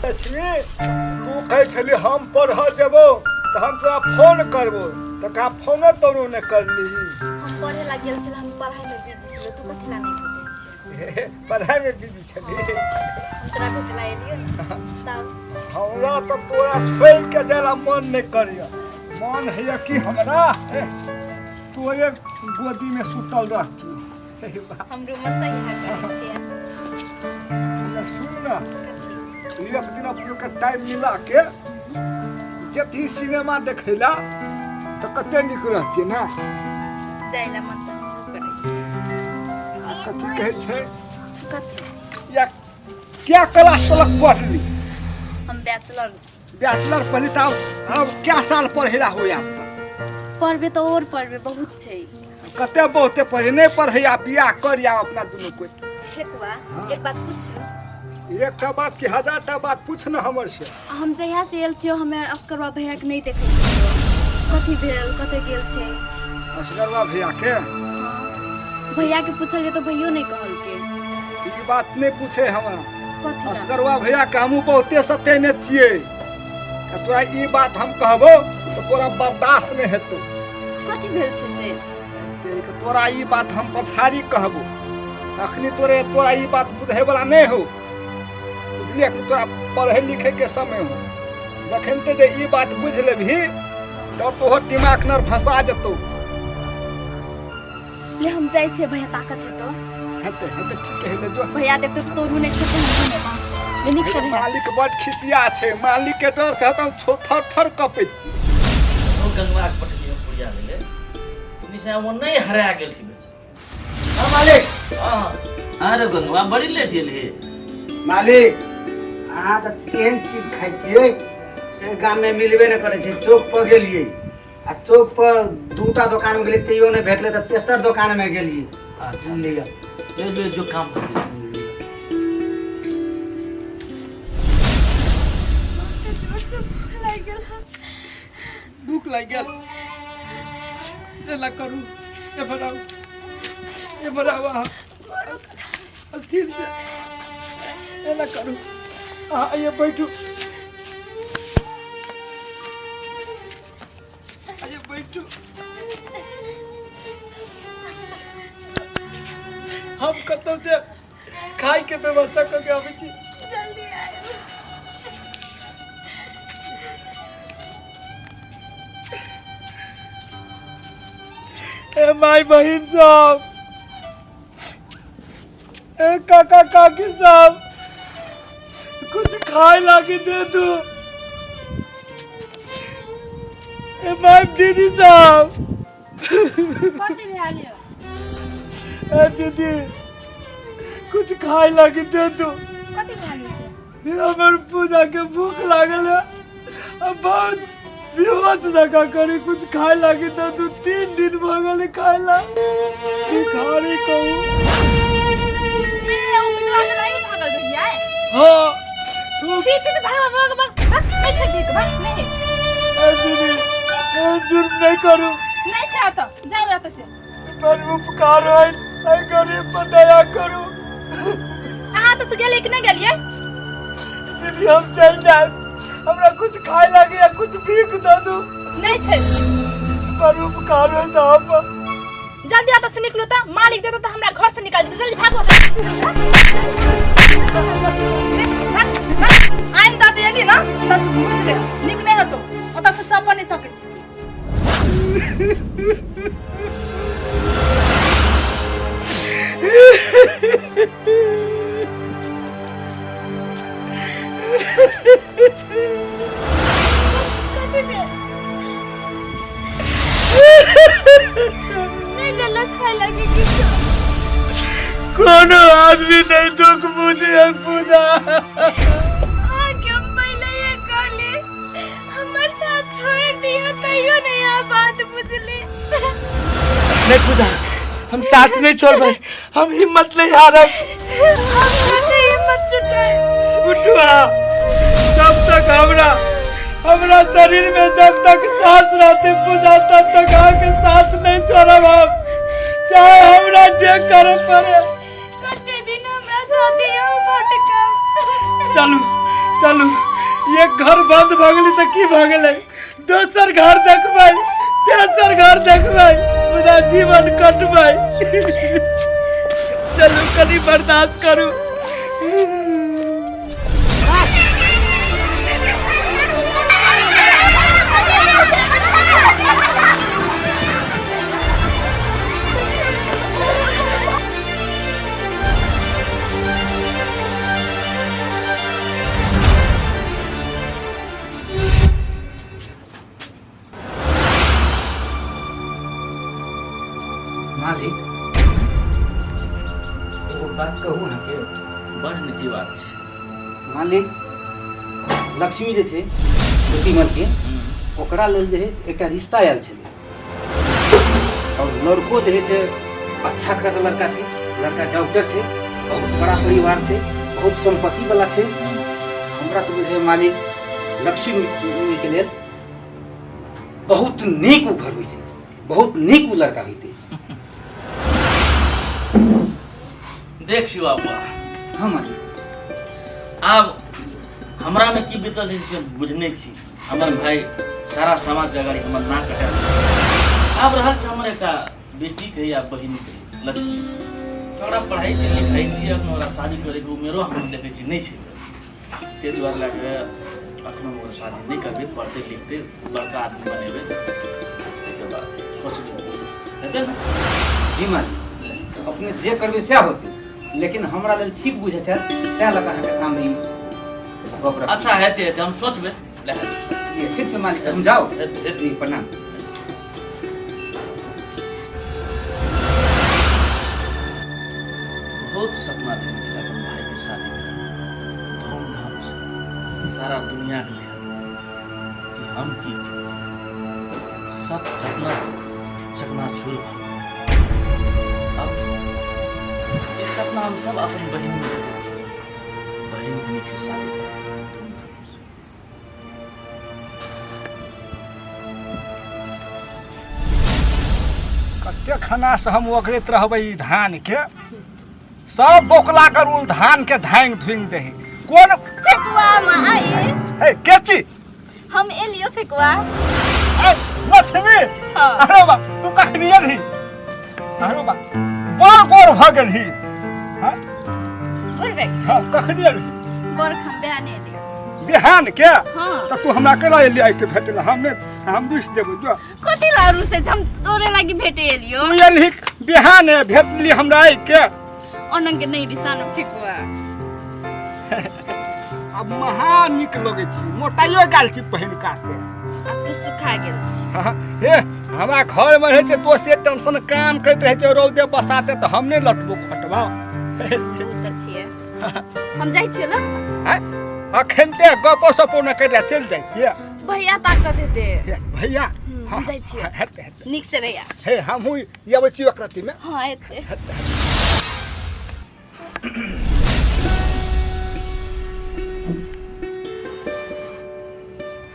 लक्ष्मी तू कहे छली हम पढ़ जेबो तो हम तोरा फोन करबो तो का फोनो तोरो ने करली। हम पढ़े ला गेल छल, हम पढ़ाई में बिजी छल, तू कथी ला नहीं बुझै छै? पढ़ाई में बिजी छली। हम तोरा भेटला एलियो तब हमरा तो तोरा छोड़ के जाला मन नहीं करिया। मन है कि हमरा तोरे गोदी में सुतल रहती। हमरो मन त यहाँ करे छै। सुन ना एक दिन अपने के टाइम मिला के जति सिनेमा देखेला तो कते निक रहती ना। जाइला मन त हमरो करे छै। कथी कहे छै कथी? या क्या क्लास तक पढ़ली? हम बैचलर बैचलर पढ़ली तो अब क्या साल पढ़ेला हो आप पढ़बे तो और पढ़बे बहुत छै। कते बहुते पढ़े नहीं पढ़े या बियाह कर या अपना दोनों कोई। ठेकुआ एक बात पूछू? एकटा बात की 1000टा बात पूछ न हमर से। हम जहिया से आयल छियो हमे अस्करवा भैया के नहीं देखे छियो। कथी भेल कते गेल छै? असगरवा भैया के भैया के पूछलिए तो भैयो नहीं कहल के। ई बात नहीं पूछे हमरा। कथी ला? असगरवा भैया के हमहू बहुते सतेने छियै। तोरा ई बात हम कहबो तो तोरा बर्दाश्त नहीं हेतौ। कथी भेल छै से? तोरा ई बात हम पछाड़ी कहबो, अखनी तोरा ई बात बुझे वाला नहीं हो। बुझलिए कि तोरा पढ़े लिखे के समय हो, जखन ते जे ई बात बुझ लेबही तो तोहर दिमाग नर फंसा जतौ। ले हम जाय छै भैया ताकत हेतो। हेते हेते ठीक है जो। भैया देखते तो तोरू नहीं छते हम नहीं बा। ये निक से मालिक बड़ खिसिया छै, मालिक के डर से हम थर थर कपै छी। तो गंगा के पठलियो पुड़िया ले ले निशा वो नहीं हरा गेल छी बेच। हाँ मालिक। हां अरे गंगा बड़ी लेट गेल हे। मालिक अहाँ तो तेहन चीज खाइ छियै से गाम में मिलबे नहीं करे छै। चौक पर गेलिए आ चौक पर दूटा दुकान में गेलिए तैयो नहीं भेटले तो तेसर दुकान में गेलिए। अच्छा लिया ये जो काम कर भूख लग गया जेला करू ए बनाओ अस्थिर से ऐना करू आइए बैठू आइए बैठू हम कतौ से खाई के व्यवस्था करके आबै छी जल्दी आइए ए माई बहन साहब ए काका काकी साहब कुछ खाए लाके दे दो ए माई दीदी साहब कथी भेल यौ ए दीदी कुछ खाए लाके दे दो कथी भेल से हमर पूजा के भूख लागल है अब बहुत बेहोश जगह करी कुछ खाए लागे तो 2-3 दिन भगल खाए ला भिखारी कहूँ ए ओ बिदवा के नहीं भागल भैया हाँ तू छी छी तो भाग नहीं छे भाग नहीं ए दीदी ए जुर्म नहीं करूँ नहीं छे तो जाओ या तो से पर उपकार है गरीब पर दया करूँ अहाँ तो से गेलिए कि नहीं गेलिए दीदी हम चल जाए हमरा कुछ खाए लागे या कुछ भीख दे दो नहीं छे पर उपकार है तो आप जल्दी आता से निकलो तो मालिक देता तो हमरा घर से निकाल दे जल्दी भागो आइन ता जे एली ना तस बुझ ले निक नहीं होतो ओता से चप नहीं सके छी नहीं गलत खाए लगे किसी कोनो आदमी नहीं दुख बुझे पूजा क्यों पहले ये कहले हमारे साथ छोड़ दिया तैयो नहीं आ बात बुझले नहीं पूजा हम साथ नहीं छोड़ भाई हम हिम्मत नहीं हारब हमने हिम्मत जुटाई उठवा जब तक हमरा शरीर में जब तक सांस रहती पूजा तब तक आके साथ नहीं छोड़ब हम चाहे हमरा जे करे पड़े कते दिन हमरा साथ यो भटका चलू ये घर बंद भ गेली त की भ गेलै दोसर घर देखबै तेसर घर देखबै पूरा जीवन कटबै चलू कनी बर्दाश्त करू मालिक एगो बात कहू अहाँके बड़ नीति बात छै मालिक लक्ष्मी जे छै बेटीमल के ओकरा लेल जे है एकटा रिश्ता आयल छलै और लड़को जे है से अच्छा खासा लड़का छै लड़का डॉक्टर छै बहुत बड़ा परिवार छै बहुत संपत्ति वाला छै हमरा तो बुझे मालिक लक्ष्मी के लेल बहुत नीक उ घर होइ छै बहुत नीक उ लड़का होइते देख शिवाबा हाँ मालिक आब हमरा में की बीतल है से बुझने छी हमर भाई सारा समाज के अगाड़ी हमर नाक कटा आब रहल छै हमर एकटा बेटी के या बहिन के लड़की ओकरा पढ़ाई छै लिखाई छी ओकरा शादी करे के उमेरो हम देखै छी नहीं छै ते दुआरे लागे अखनो ओकरा शादी नहीं करबे पढ़ते लिखते बड़का आदमी बनेबे के बाद सोचबे हेतै ना जी मालिक अपने जे करबे से होते लेकिन हमरा लेल ठीक बुझे छै तै लगा के सामने गप रख अच्छा हेतै हम सोचबे ले ठीक छै मालिक हम जाओ हेतै प्रणाम बहुत सपना देखने छला अपन भाई के शादी धूमधाम से सारा दुनिया के लिए कि हम की चीज सब चकना चूर अब ये सपना हम सब अपन बहन में बहन के शादी धूमधाम से कते खाना से हम ओकरैत रहबै ई धान के सब बोकला कर उल धान के धांग धुंग दे कौन फेकुआ माई ए केची हम एलियो फेकुआ ए लक्ष्मी हाँ। अरे बा तू कखनी रही अरे बा बोर भगन ही हां परफेक्ट हां कखनी रही बोर खम बयाने दे बिहान के हाँ। तो तू हमरा केला ले आई के भेटल हम बिस देबो जो कथि लारू से हम तोरे लागि भेटे एलियो तू एलही बिहान भेटली हमरा आई के अनंग के नहीं दिसान फेकुआ अब महा निक लगे छी मोटाइयो गाल छी पहिन का से अब तू सुखा गेल छी हाँ, हे हमरा घर में रहे तो से टेंशन काम करते रहे छै रौदे बसाते तो हम नहीं लटबो खटबा उ त छिए हम जाइ छिए ल हैं अखन ते गपो सपो न कर चल जाय छिए भैया ताकत दे भैया हम जाइ छिए हेते निक से रहिया हे हम हुई ये छी ओकरती में हां एते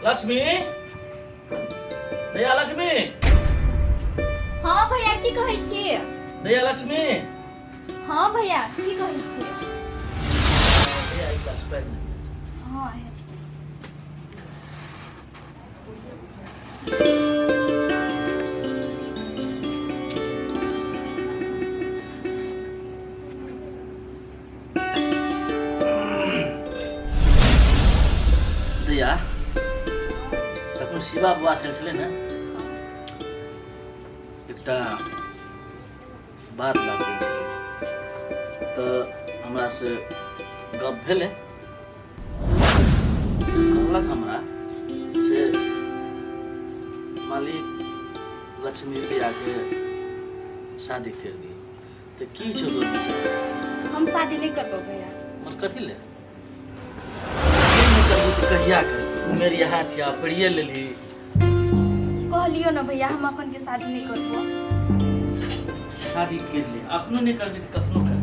लक्ष्मी दया लक्ष्मी हां भैया की कहै छी दया लक्ष्मी हां भैया की कहै छी दया एक गिलास पानी हां दया तखन शिवा बुआ से छलै ने एकटा बात लागल तो हमरा से गप भेलै कहलक हमरा से मालिक लक्ष्मी दिया के शादी कर दियो तो की छौ तोर विचार हम शादी नहीं करबो भैया मर कथी ले नहीं करबो तो कहिया कर मेरी यहाँ छिया पढ़िए लेली कहलियो ना भैया हम अपन के शादी नहीं करबो शादी कर ले अखनो नहीं करबी तो कखनो कर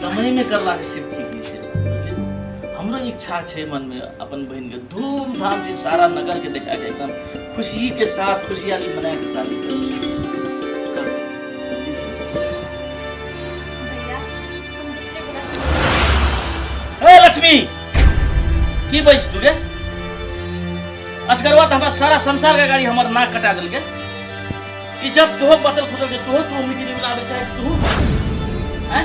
समय में करला के सिर्फ ठीक छै बुझलिए हमरो इच्छा छै मन में अपन बहन के धूमधाम से सारा नगर के देखा के एकदम खुशी के साथ खुशहाली मना के शादी कर भैया हम दूसरे को ए लक्ष्मी की बज तू गे असगरवा तो हमरा सारा संसार का गाड़ी हमर नाक कटा देल के ई जब जोह बचल खुचल जे सोह तू मीटिंग में आवे चाहे तू हैं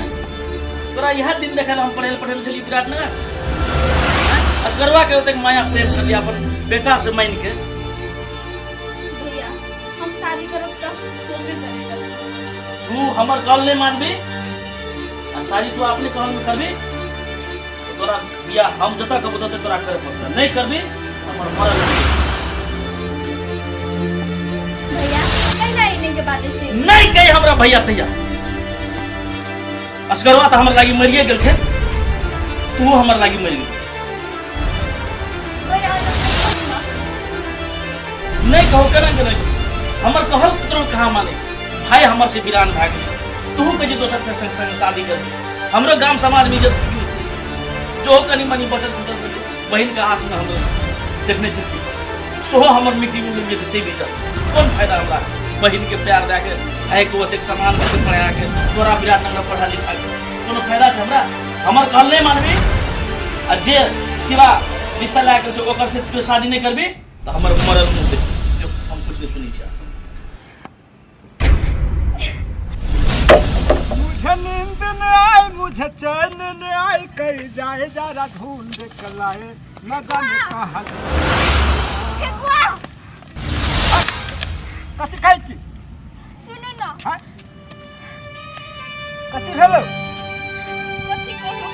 तोरा यह दिन देखल हम पढ़ेल चली विराटनगर असगरवा के ओते माया प्रेम से लिया अपन बेटा से मान के भैया हम शादी करब त तू भी करेगा तू हमर कॉल नहीं मानबी आ शादी तू अपने कहल में करबी तो तोरा बिया हम जता कहबो तते तोरा करे पड़ता नहीं करबी हमर मरल भैया कहला इने के बात से नहीं कही हमरा भैया तैया असगरवा तो हमर लागी मरिए गेल छे तू हमर लागी मरि गेल भैया नहीं कहो केना के नहीं हमर कहल पुत्र कहाँ माने छे भाई हमर से वीरान भाग गेल तू कहे दोसर से संग शादी कर हमरो गांव समाज में इज्जत सकी छे जो कनी मनी बचत खुदर छे बहन का आस में हम देखने छे सोहो हमर मिट्टी में मिल जेते से भी इज्जत कौन फायदा हमरा बहन के प्यार दे के भाई को ओतेक सम्मान करके पढ़ा के तोरा विराटनगर पढ़ा लिखा के कोनो फायदा छ हमरा हमर कहल नहीं मानबी आ जे सिवा रिश्ता ला के जो ओकर से तू शादी नहीं करबी तो हमर मरल मुंह देख जो हम कुछ नहीं सुनी छा मुझे नींद न आए मुझे चैन न आए कहीं जाए जरा ढूंढ के लाए न जाने कहाँ फेकुआ कथी कहै छी सुनो ना हाँ? कथी भेलो कथि कहू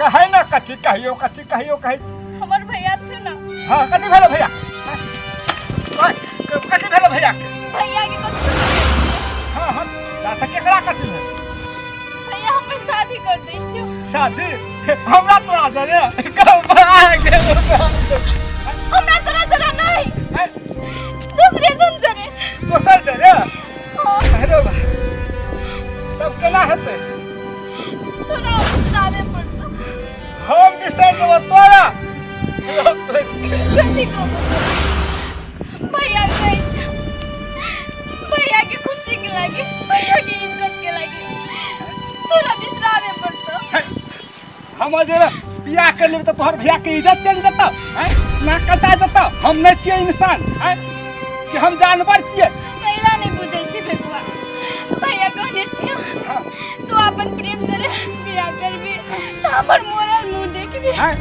कहै ना कथी कहियो कथी कहियो कहै छी हमर भैया छु ना हाँ कथी भेलो भैया हाँ? कथी भेलो भैया के भैया के कथि हाँ हाँ त केकरा कथी भेल भैया हमर शादी कर दै छियो शादी हमरा तो आ जा रे कब आ गेल हमरा तोरा जरा नहीं दूसरे जन जरे दोसर दे रे हाँ, अरे बा तब केना हेतै तोरा बिसरावे पड़तो हम बिसर देबो तोरा कथि कहू भैया के इच्छा भैया के खुशी के लागे भैया के इज्जत के लागे हम जे बियाह कर लेब तो तोहर भैया के इज्जत चल जता हैं ना कटा जता हम नहीं छिए इंसान हैं कि हम जानवर छिए कैला नहीं बुझै छी फेकुआ भैया कहने छियो तू अपन प्रेम से बियाह करबी त हमर मोरल मुंह देखबी हैं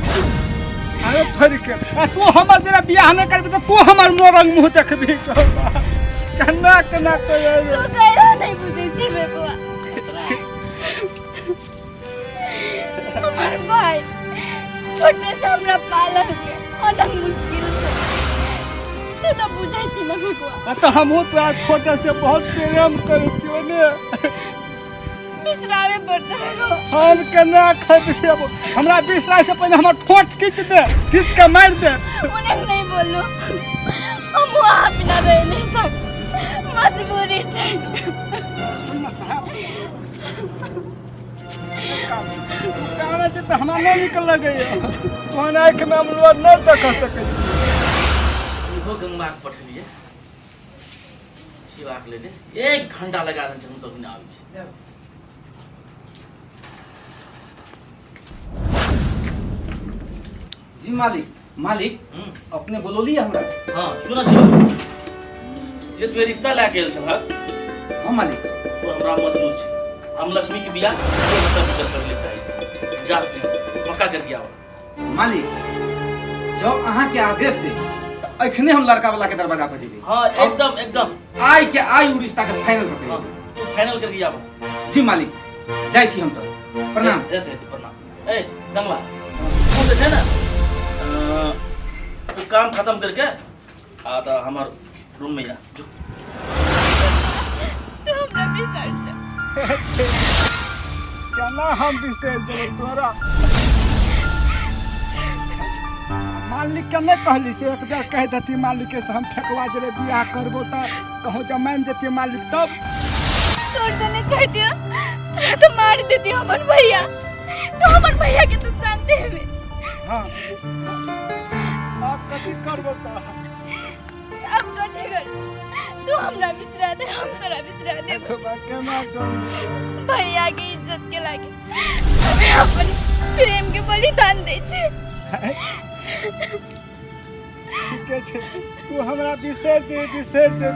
अरे फर के तू हमर जरा बियाह नहीं करबी तो तू हमर मोरल मुंह देखबी कन्ना कन्ना करे तू कैला नहीं बुझै छी फेकुआ हमार भाई छोटे से हमरा पालन के अलग मुश्किल से तू तो बुझै छी ना फेकुआ तो हमहू तो छोटे से बहुत प्रेम करतियो ने बिसरावे पड़ता है हम केना खदियब हमरा बिसराय से पहले हमर ठोट खींच के मार दे उन्हें नहीं बोलो हम वहाँ बिना रह नहीं सकते मजबूरी है काना से तो हमरा नहीं निकल लगे कोन आंख में हम लोग नहीं देख सके इहो गंगा के पठलिए शिवा के ले दे 1 घंटा लगा दे हम तो बिना आबै छी जी मालिक अपने बोलोली हमरा हां सुना शिवा जे तू रिश्ता ला गेल छ हां मालिक तो हमरा मंजूर छै हम लक्ष्मी के बियाह कर ले चाहिए जा पक्का कर के आओ मालिक जब अहाँ के आदेश से अखने हम लड़का वाला के दरवाजा पर जेबे हां एकदम आई के आई उ रिश्ता के फाइनल कर दे तू फाइनल करके आबो जी मालिक जाय छी हम तो प्रणाम प्रणाम ए गंगवा तू जे छै ना वो काम खत्म करके आ तो हमार रूम में आ जो तू हमरा बिसर जा केना हम बिसर जेबै तोरा मालिक के नहीं कहली से एक बेर कह देती मालिक के से हम फेकवा जरे बियाह करबो त कहूँ जब मान देती मालिक तब तोर तने कह दियो तो मार देती हमर भैया तो हमर भैया के तो जानते हैं हाँ आप कथी करबो त अब कथी कर तू हमरा बिसरा दे हम तोरा बिसरा दे केना कर भैया की इज्जत के लागे हमें अपन प्रेम के बलिदान दे छे ठीके छै तू हमरा बिसर जे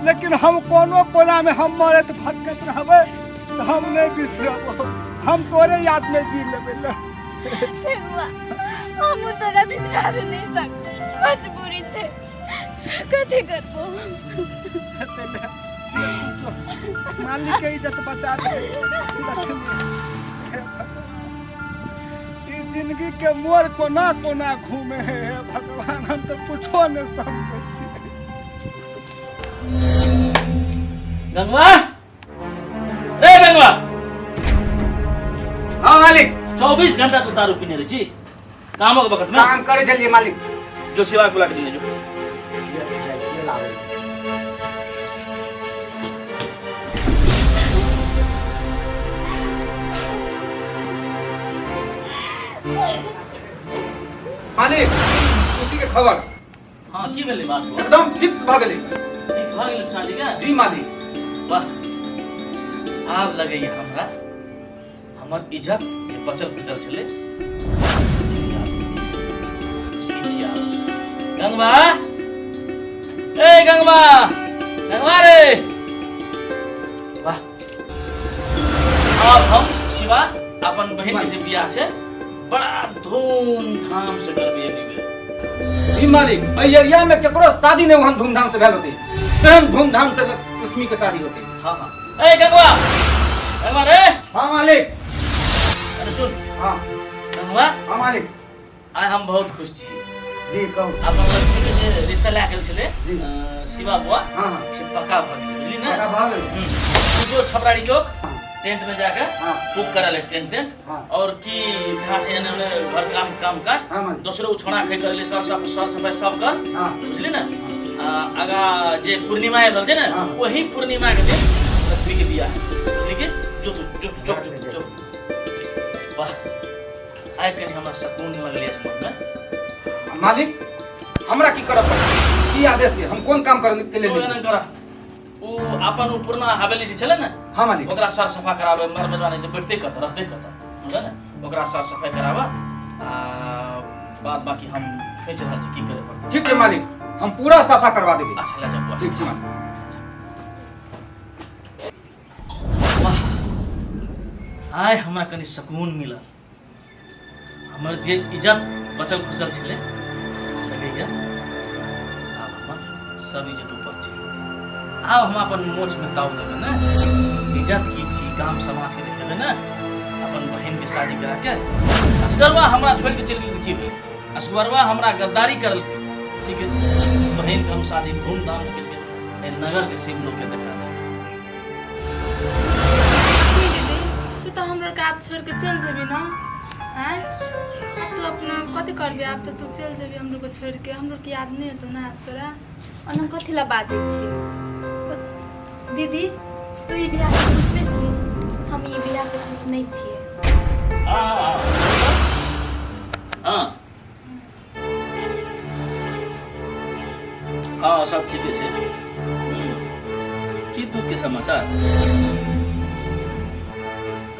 लेकिन हम कोनो कोना में हम मरत भटकत रहबै तो हम नहीं बिसरब हम तोरे याद में जी लेबै फेकुआ हम तोरा बिसरा भी नहीं सकते मजबूरी छे कथी करबो मालिक के इज्जत बचा दे ई जिंदगी के मोड़ कोना कोना घूमे है भगवान हम तो कुछो नहीं समझै छी गंगवा रे गंगवा हाँ मालिक 24 घंटा तो दारू पीने रही छी कामों के वक्त में काम करे चलिए मालिक जो सेवा बुला के देने जो मालिक खुशी के खबर हाँ की भेलै बात हुआ एकदम फिक्स भ गेलै ठीक भ गेलै शादी के जी मालिक वाह आब लगैया हमरा हमर इज्जत के बचल खुचल छलै गंगवा ए गंगवा रे वाह अब हम शिवा अपन बहन के से बियाह छै बड़ा धूमधाम से करबे एबे जी मालिक एहि एरिया में केकरो शादी नहीं हम धूमधाम से भेल होते सेम धूमधाम से लक्ष्मी के शादी होते हां ए गंगवा रे हाँ मालिक अरे सुन हाँ गंगवा हाँ मालिक आइ हम बहुत खुश छी जी कहू अपन लक्ष्मी के जे रिश्ता ला गेल छले जी। शिवा बुआ हाँ हाँ से पक्का भ गेल बुझली ना पक्का भ गेल। तू जो छपराड़ी चौक हाँ। टेंट में जाके हाँ। बुक करा ले टेंट हाँ। और की कहाँ छै एने घर काम काज हाँ, मालिक। दूसरो छोड़ा खै कर ले सर सफाई सब कर हाँ। बुझली ना आगा जे पूर्णिमा आबि रहल छै ना हाँ। वही पूर्णिमा के दिन लक्ष्मी के बियाह है ठीक है जो वाह आइ के हमरा सुकून लगले इस मन में मालिक हमरा की करब की आदेश है हम कौन काम करने के लिए तो एना करा उ अपन पुरना हवेली से छले ना हाँ मालिक ओकरा सर सफा करावे मरमजवा नहीं तो बैठते कत रहते कत बुझल ने ओकरा साफ सफाई करावा आ बाद बाकी हम सोच रहल छी की करे पड़तै। ठीक छै मालिक, हम पूरा सफा करवा देबै। अच्छा ले जा बुआ। ठीक छै मालिक। आय हमरा कनी सुकून मिलल। हमर जे इज्जत बचल खुचल छलै लगैया आब हमर सब इज्जत ऊपर छै। आब हम अपन मोछ में ताव देबै ने, इज्जत की छी गाम समाज के देखेबै ने। अपन बहन के शादी करा के असगरवा हमरा छोड़ के चल गेल की भेल? असगरवा हमरा गद्दारी करल, ठीक है। बहन के हम शादी धूमधाम से केलिए, नगर के सब लोग के देखा दे। दीदी तू तो हमरा के आप छोड़ के चल जेबी ना, हैं? तू अपना कथी करबी? आप तो तू चल जेबी हमरो को छोड़ के, हमरो के याद नहीं होतो ना तोरा। और हम कथी ला बाजै छी? दीदी तू ई बियाह से खुश नहीं छी? हम ई बियाह से खुश नहीं छियै। हाँ सब ठीक है। की दुख के समाचार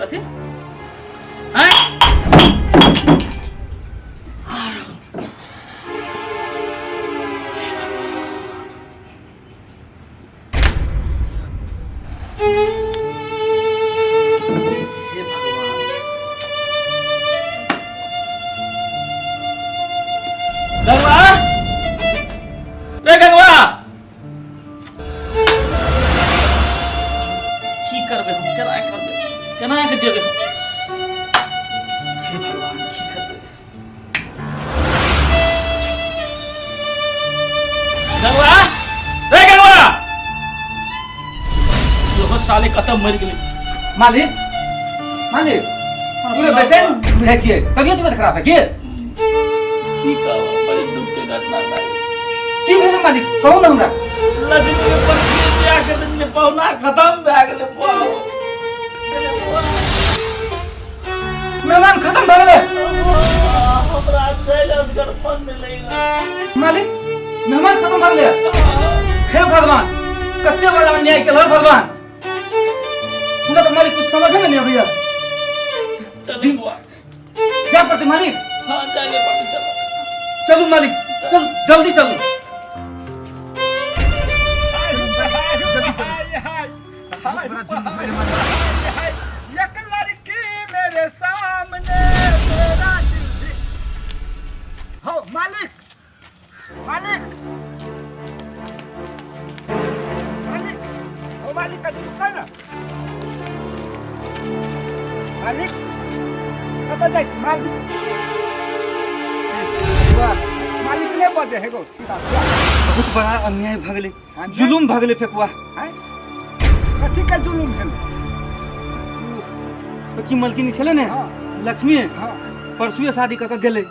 कथी? गंगवा, रे गंगवा, की करबे हम? केना के जेबे? हे भगवान की करबे? गंगवा, रे गंगवा, यो साले कतम मर गेलै। मालिक मालिक पूरे बेचैन बुझाइ छियै, तबियत खराब है की? की कहब, बड़ी दुख के घटना है। की भेलै मालिक, कहू ना हमरा। लड़की के परसे बियाह के दिन में पहुना खत्म भए गेलै। मेहमान खत्म भए गेलै। हमरा जैलस घर मन में ले रहा। मालिक मेहमान खत्म भए गेलै। हे भगवान, कते बड़ा अन्याय केलौ भगवान। हमरा तो मालिक कुछ समझ में नहीं आबैया। चल बुआ, जा पड़ते मालिक। हां जाइए पड़ते। चलो चलू मालिक, चल जल्दी चलू। एक लड़की मेरे सामने मेरा दिल भी। हो मालिक, मालिक, मालिक, ओ मालिक का दुकान ना। मालिक कत जाय छी? मालिक मालिक ने बजे है गो सीधा। बहुत बड़ा अन्याय भए गेलै, जुलुम भए गेलै फेकुआ। कथी का जुलुम है? की मलकिनी छले ने लक्ष्मी, परसुए शादी कऽ के गेलै।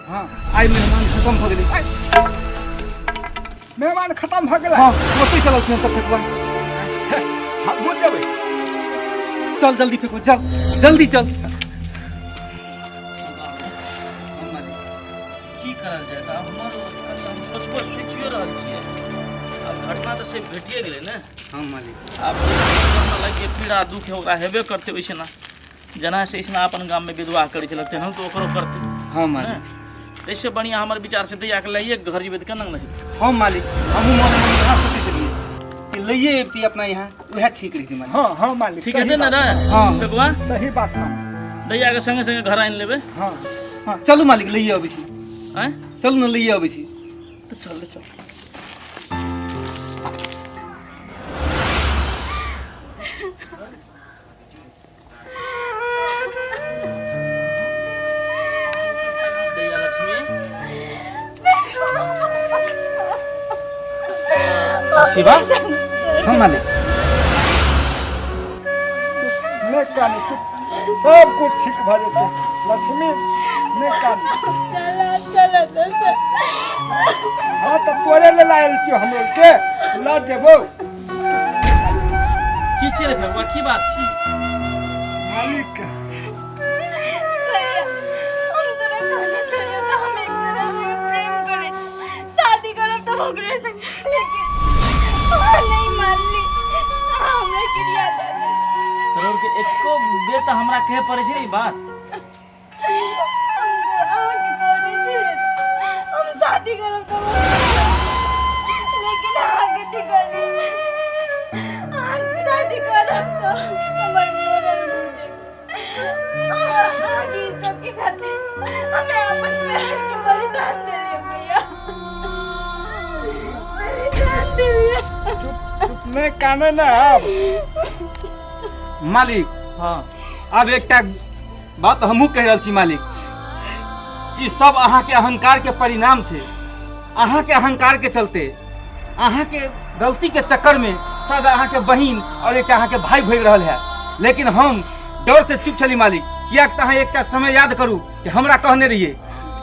आइ मेहमान खत्म भए गेलै। मेहमान खत्म भए गेलै। हाँ ओतै चलल छी हम सब फेकुआ। हम हो जेबै। चल जल्दी फेकुआ, चल जल्दी चल। की करल जाय? हमर हम सोचियो रहल छियै। अब घटना तो से भेटिए गेलै ने। हाँ मालिक। अब लगे पीड़ा दुख है ओकरा हेबे करते। वैसे ना जना से इसना अपन गाम में विधवा करी छल तेनाहु तो ओकरो करते। हाँ मालिक। ऐसे बढ़िया हमर विचार से दैया के लाइए घर जीवित केना नहीं। हाँ मालिक, हमहू मन में यहाँ सोचै छलियै कि लइए एबती अपना यहाँ, वह ठीक रही मालिक। हाँ हाँ मालिक, ठीक है ना रे? हाँ फेकुआ सही बात ना। दैया के संगे संगे घर आइन लेबे। हाँ हाँ चलू मालिक, लइए अबै छी। हैं चलू ना लइए अबै छी। तो चल चल। दैया लक्ष्मी, शिवा, हाँ मालिक। नहीं कानी, सब कुछ ठीक भ जेते। लक्ष्मी नहीं कानी। हाँ तो तोरे ले लायल छियो हम लोग के ला जेबो। की छे रे फेकुआ, की बात छी? मालिक हम तोरा कहने छलियो तो हम एक दूसरा से प्रेम करे छी, शादी करब तो ओकरे संग, लेकिन नहीं मानली। हमरा क्रिया दे दे। तोर के एको बेर त हमरा कहे पड़े छै ई बात। हम शादी करब तो लेकिन आगे थी गली शादी करब तो हमर मोरल मुंडे आगे इज्जत के खातिर हमें अपन बहन के बलिदान दे रहे भैया बलिदान दे रहे। चुप में काने ना अब मालिक। हाँ अब एकटा बात हमहू कह रहल छी मालिक, ई सब अहाँ के अहंकार के परिणाम से, अहाँ के अहंकार के चलते, अहाँ के गलती के चक्कर में सजा अहाँ के बहिन और एक अहाँ के भाई भोग रहल है। लेकिन हम डर से चुप चली मालिक, किया अहाँ एक समय याद करू कि हमरा कहने रहिए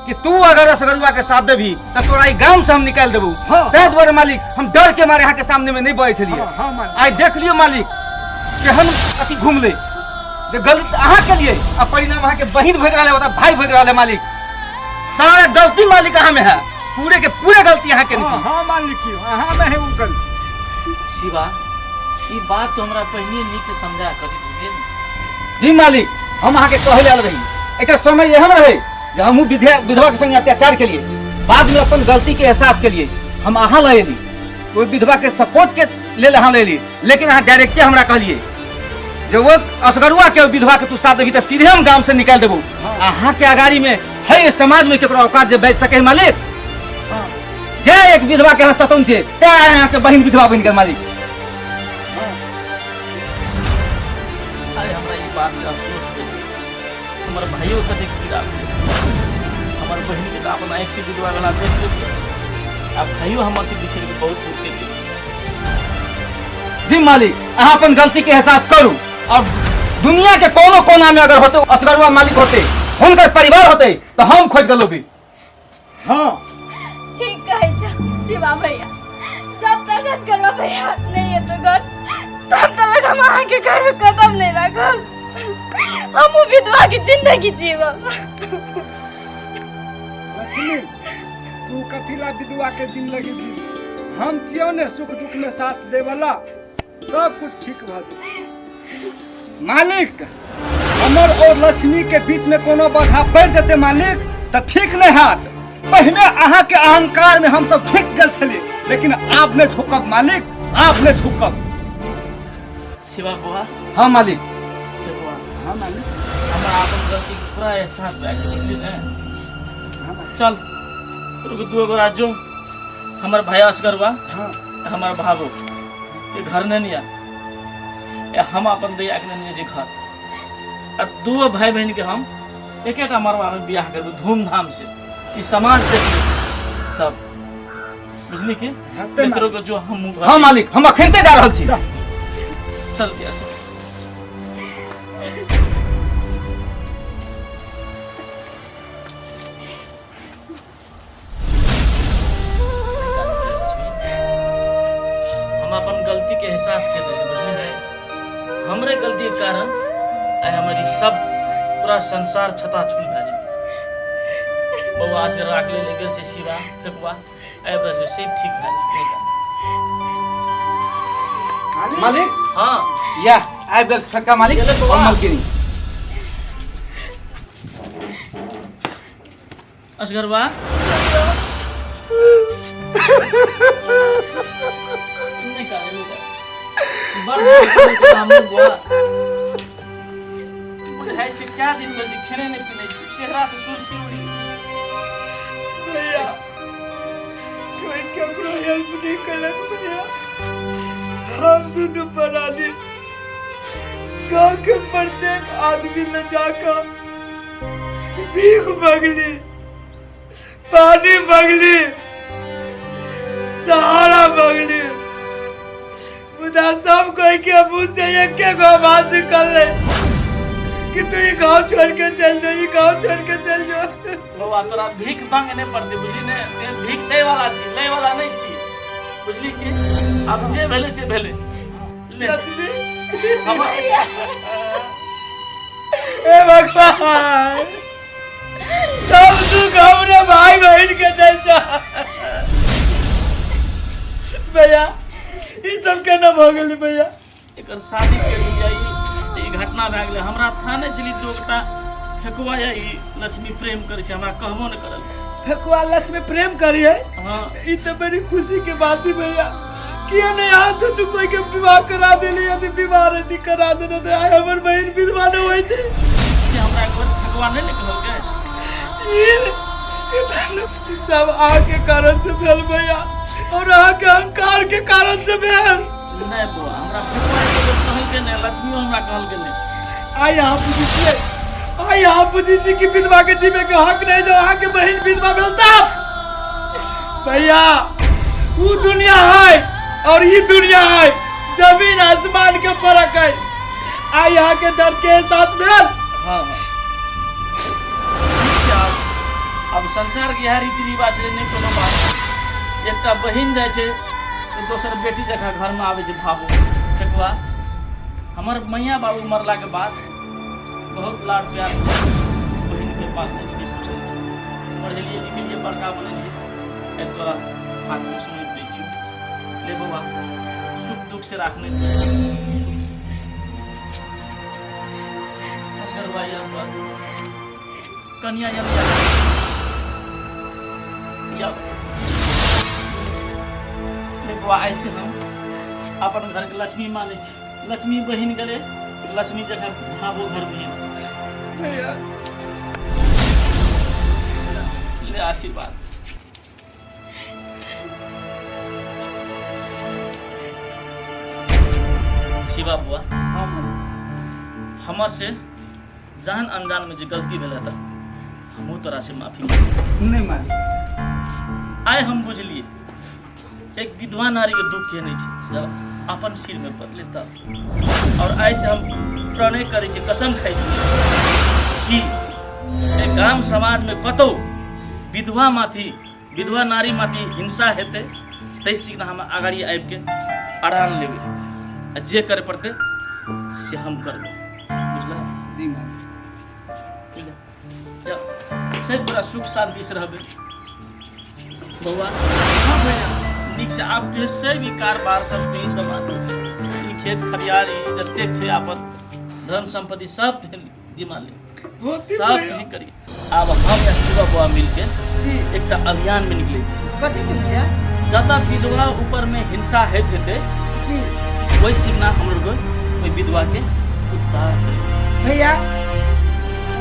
कि तू अगर असगरुआ के साथ देबी तो तोरा ई गांव से हम निकाल देबू। ताहि दुआरे मालिक हम डर के मारे अहाँ के सामने में नहीं बहे छलिए। आई देख लियो मालिक कि हम अति घूम ले जो गलती अहाँ के लिए अब परिणाम अहाँ के बहिन भोग रहा है, भाई भोग रहा है। मालिक सारा गलती मालिक अहाँ में है, पूरे के पूरे गलती अहाँ के नहीं। हाँ मालिक की अहाँ में है वो गलती। शिवा ये बात तो हमरा पहले नीचे समझा कभी जी मालिक, हम अहाँ के कहले आल रही एक समय एहन रहे जे हमहू विधवा के संग अत्याचार के लिए, बाद में अपन गलती के एहसास के लिए हम अहाँ ले ली, कोई विधवा के सपोर्ट के लेल अहाँ ले ली। लेकिन अहाँ डायरेक्टे हमरा कहलिए जो वो असगरुआ के विधवा के तू साथ देबी तो सीधे हम गांव से निकाल देबू। अहाँ के अगाड़ी में है समाज में केकरो औकात जे बैठ सके मालिक। जे एक विधवा के सतन से ते अहाँ के बहिन विधवा बन के मालिक। अरे हमरा ये बात से अफसोस होई, हमारे भाइयों का देख पीड़ा हमारे बहन के अपन आँख से विधवा वाला देख लेते, अब भाइयों हमारे से बिछड़ के बहुत दूर चल गए। जी मालिक अहाँ अपन गलती के एहसास करू और दुनिया के कोनो कोना में अगर होते असगरुआ मालिक होते, हुनकर परिवार होते तो हम खोज गलो भी। हाँ ठीक कहे शिवा भैया, जब तक असगरुआ भैया नहीं है तो घर तब तक हम आहाँ के घर में कदम नहीं रखब। हम विधवा की जिंदगी जीवब। लक्ष्मी तू कथिला विधवा के जिंदगी जी, हम जियो ने सुख दुख में साथ दे वाला, सब कुछ ठीक भ मालिक। हमर और लक्ष्मी के बीच में कोनो बाधा पड़ जते मालिक तो ठीक नहीं हाथ। पहले अहाँ के अहंकार में हम सब ठीक गल छली, लेकिन आप ने झुकब मालिक, आप ने झुकब। शिवा बुआ हाँ मालिक। हाँ मालिक हमरा अपन गलती के पूरा एहसास भए गेल है। चल रुक दू गो राजो हमार भाई असगरुआ हमार भाभो ये घर नहीं आ, हम अपन दैया के नहीं जे घर, और दो भाई बहन के हम एक एक मरवा में ब्याह करबो धूमधाम से, ई समाज से सब बुझली के मित्रों को जो हम हाँ मालिक हम अखनते जा रहल छी। चल गया चल। अपन गलती के एहसास कर रहे हैं, हमरे गलती के कारण हमारी सब पूरा संसार छताछूल भए गेल। बउआ से राख ले गेल छै शिवा फेकुआ आबि रहल छै, सब ठीक भए गेल मालिक। हाँ या आबि गेल छक्का मालिक और मलकिनी। असगरवा क्या दिन में खेने नहीं पीने चेहरा से सूझ की उड़ी भैया कोई कपड़ो हेल्प नहीं करत भैया। हम दोनों परानी गांव के प्रत्येक आदमी ले जाकर भीख मांगली, पानी मांगली, सहारा मांगली, मुदा सब कोई के मुंह से एक के गो बात निकले कि तू ये गांव छोड़ के चल जाओ, ये गांव छोड़ के चल जाओ। बाबा तोरा भीख मांगे नहीं पड़ते बुझली ने, भीख दे वाला छी, ले वाला नहीं छी बुझली कि अब जे भेले से भेले ले हम ए भगवान सब दुख हमरे भाई बहन के दे जा भैया। ई सब केना भ गेल भैया? एकर शादी के लिए ई घटना भए गेलै। हमरा थाने चली दो गोटा फेकुआ या ई लक्ष्मी प्रेम करे छै हमरा कहबो न करल फेकुआ लक्ष्मी प्रेम करी है हाँ ई तो बड़ी खुशी के बात है भैया किया नहीं यहाँ तो तू कोई के विवाह करा देली यदि विवाह रहती करा देना तो आय हमर बहन विधवा न होई थी कि हमरा एक बार फेकुआ नहीं निकल गए ये सब आके कारण से भेल भैया और आके अहंकार के कारण से भेल नहीं बुआ हमरा फेकुआ के कहल के नहीं लक्ष्मी हमरा कहल के नहीं आई यहाँ पूछी छियै आई यहाँ पूछी छी कि विधवा के जीवे के हक नहीं जो अहाँ के बहन विधवा भेल तब भैया वो दुनिया है और ये दुनिया है जमीन आसमान के फर्क है आई यहाँ के दर्द के एहसास भेल हाँ अब संसार के यह रीति रिवाज है नहीं कोनो बात एकटा बहिन जाय छै तो दोसर बेटी देखा घर में आवे छै भाबो फेकुआ हमर मैया बाबू मरला के बाद बहुत लाड प्यार से बहिन के पास नहीं छै पूछे छै पढ़ेलिए लिखलिए बड़का बनेलिए एक तोरा हाथ में सुन दै छी ले बाबा सुख दुख से राखने असर भाई अब कन्या या देखो ऐसे हम अपन घर के लक्ष्मी माने छी लक्ष्मी बहिन गले लक्ष्मी जगह भावो घर बहिन भैया ले आशीर्वाद शिवा बुआ हमर से जान अनजान में जो गलती भेल था हमहू तोरा से माफी मांगे नहीं मानी आइ हम बुझलिए एक विधवा नारी के दुख के नहीं छै जब अपन सिर में पड़ले तब और आई से हम प्रणय करे छी कसम खाई छी कि गाम समाज में कतौ विधवा नारी माथि हिंसा हेतै तै सिकना हम आगाड़ी आबि के अड़ान लेबै जे करे पड़ते से हम करबै बुझला जी से पूरा सुख शांति से रहबै बउआ हाँ भैया नीक से आप के से भी कारबार सब कहीं समान ई खेत खलियारी जतेक छै आपन धन संपत्ति सब जिम्मा ले सब ठीक करी आब हम शिवा बुआ मिलके एकटा अभियान में निकले छी कथी के भैया जता विधवा ऊपर में हिंसा हेत हेते जी वही सिग्ना हम लोग कोई विधवा के उद्धार करे भैया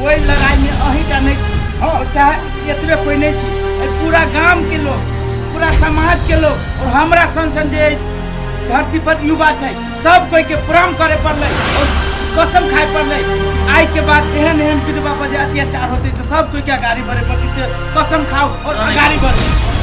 वही लड़ाई में अहीटा नहीं छी हाँ चाहे एतबे कोई नहीं छी पूरा गांव के लोग पूरा समाज के लोग और हमरा सन जे धरती पर युवा छै सब कोई के प्रण करे पड़ले और कसम खाए पड़ले आई के बाद एहन विधवा पर जे अत्याचार होते तो सब कोई के आगाड़ी बढ़े पड़ती से कसम खाओ और आगाड़ी बढ़े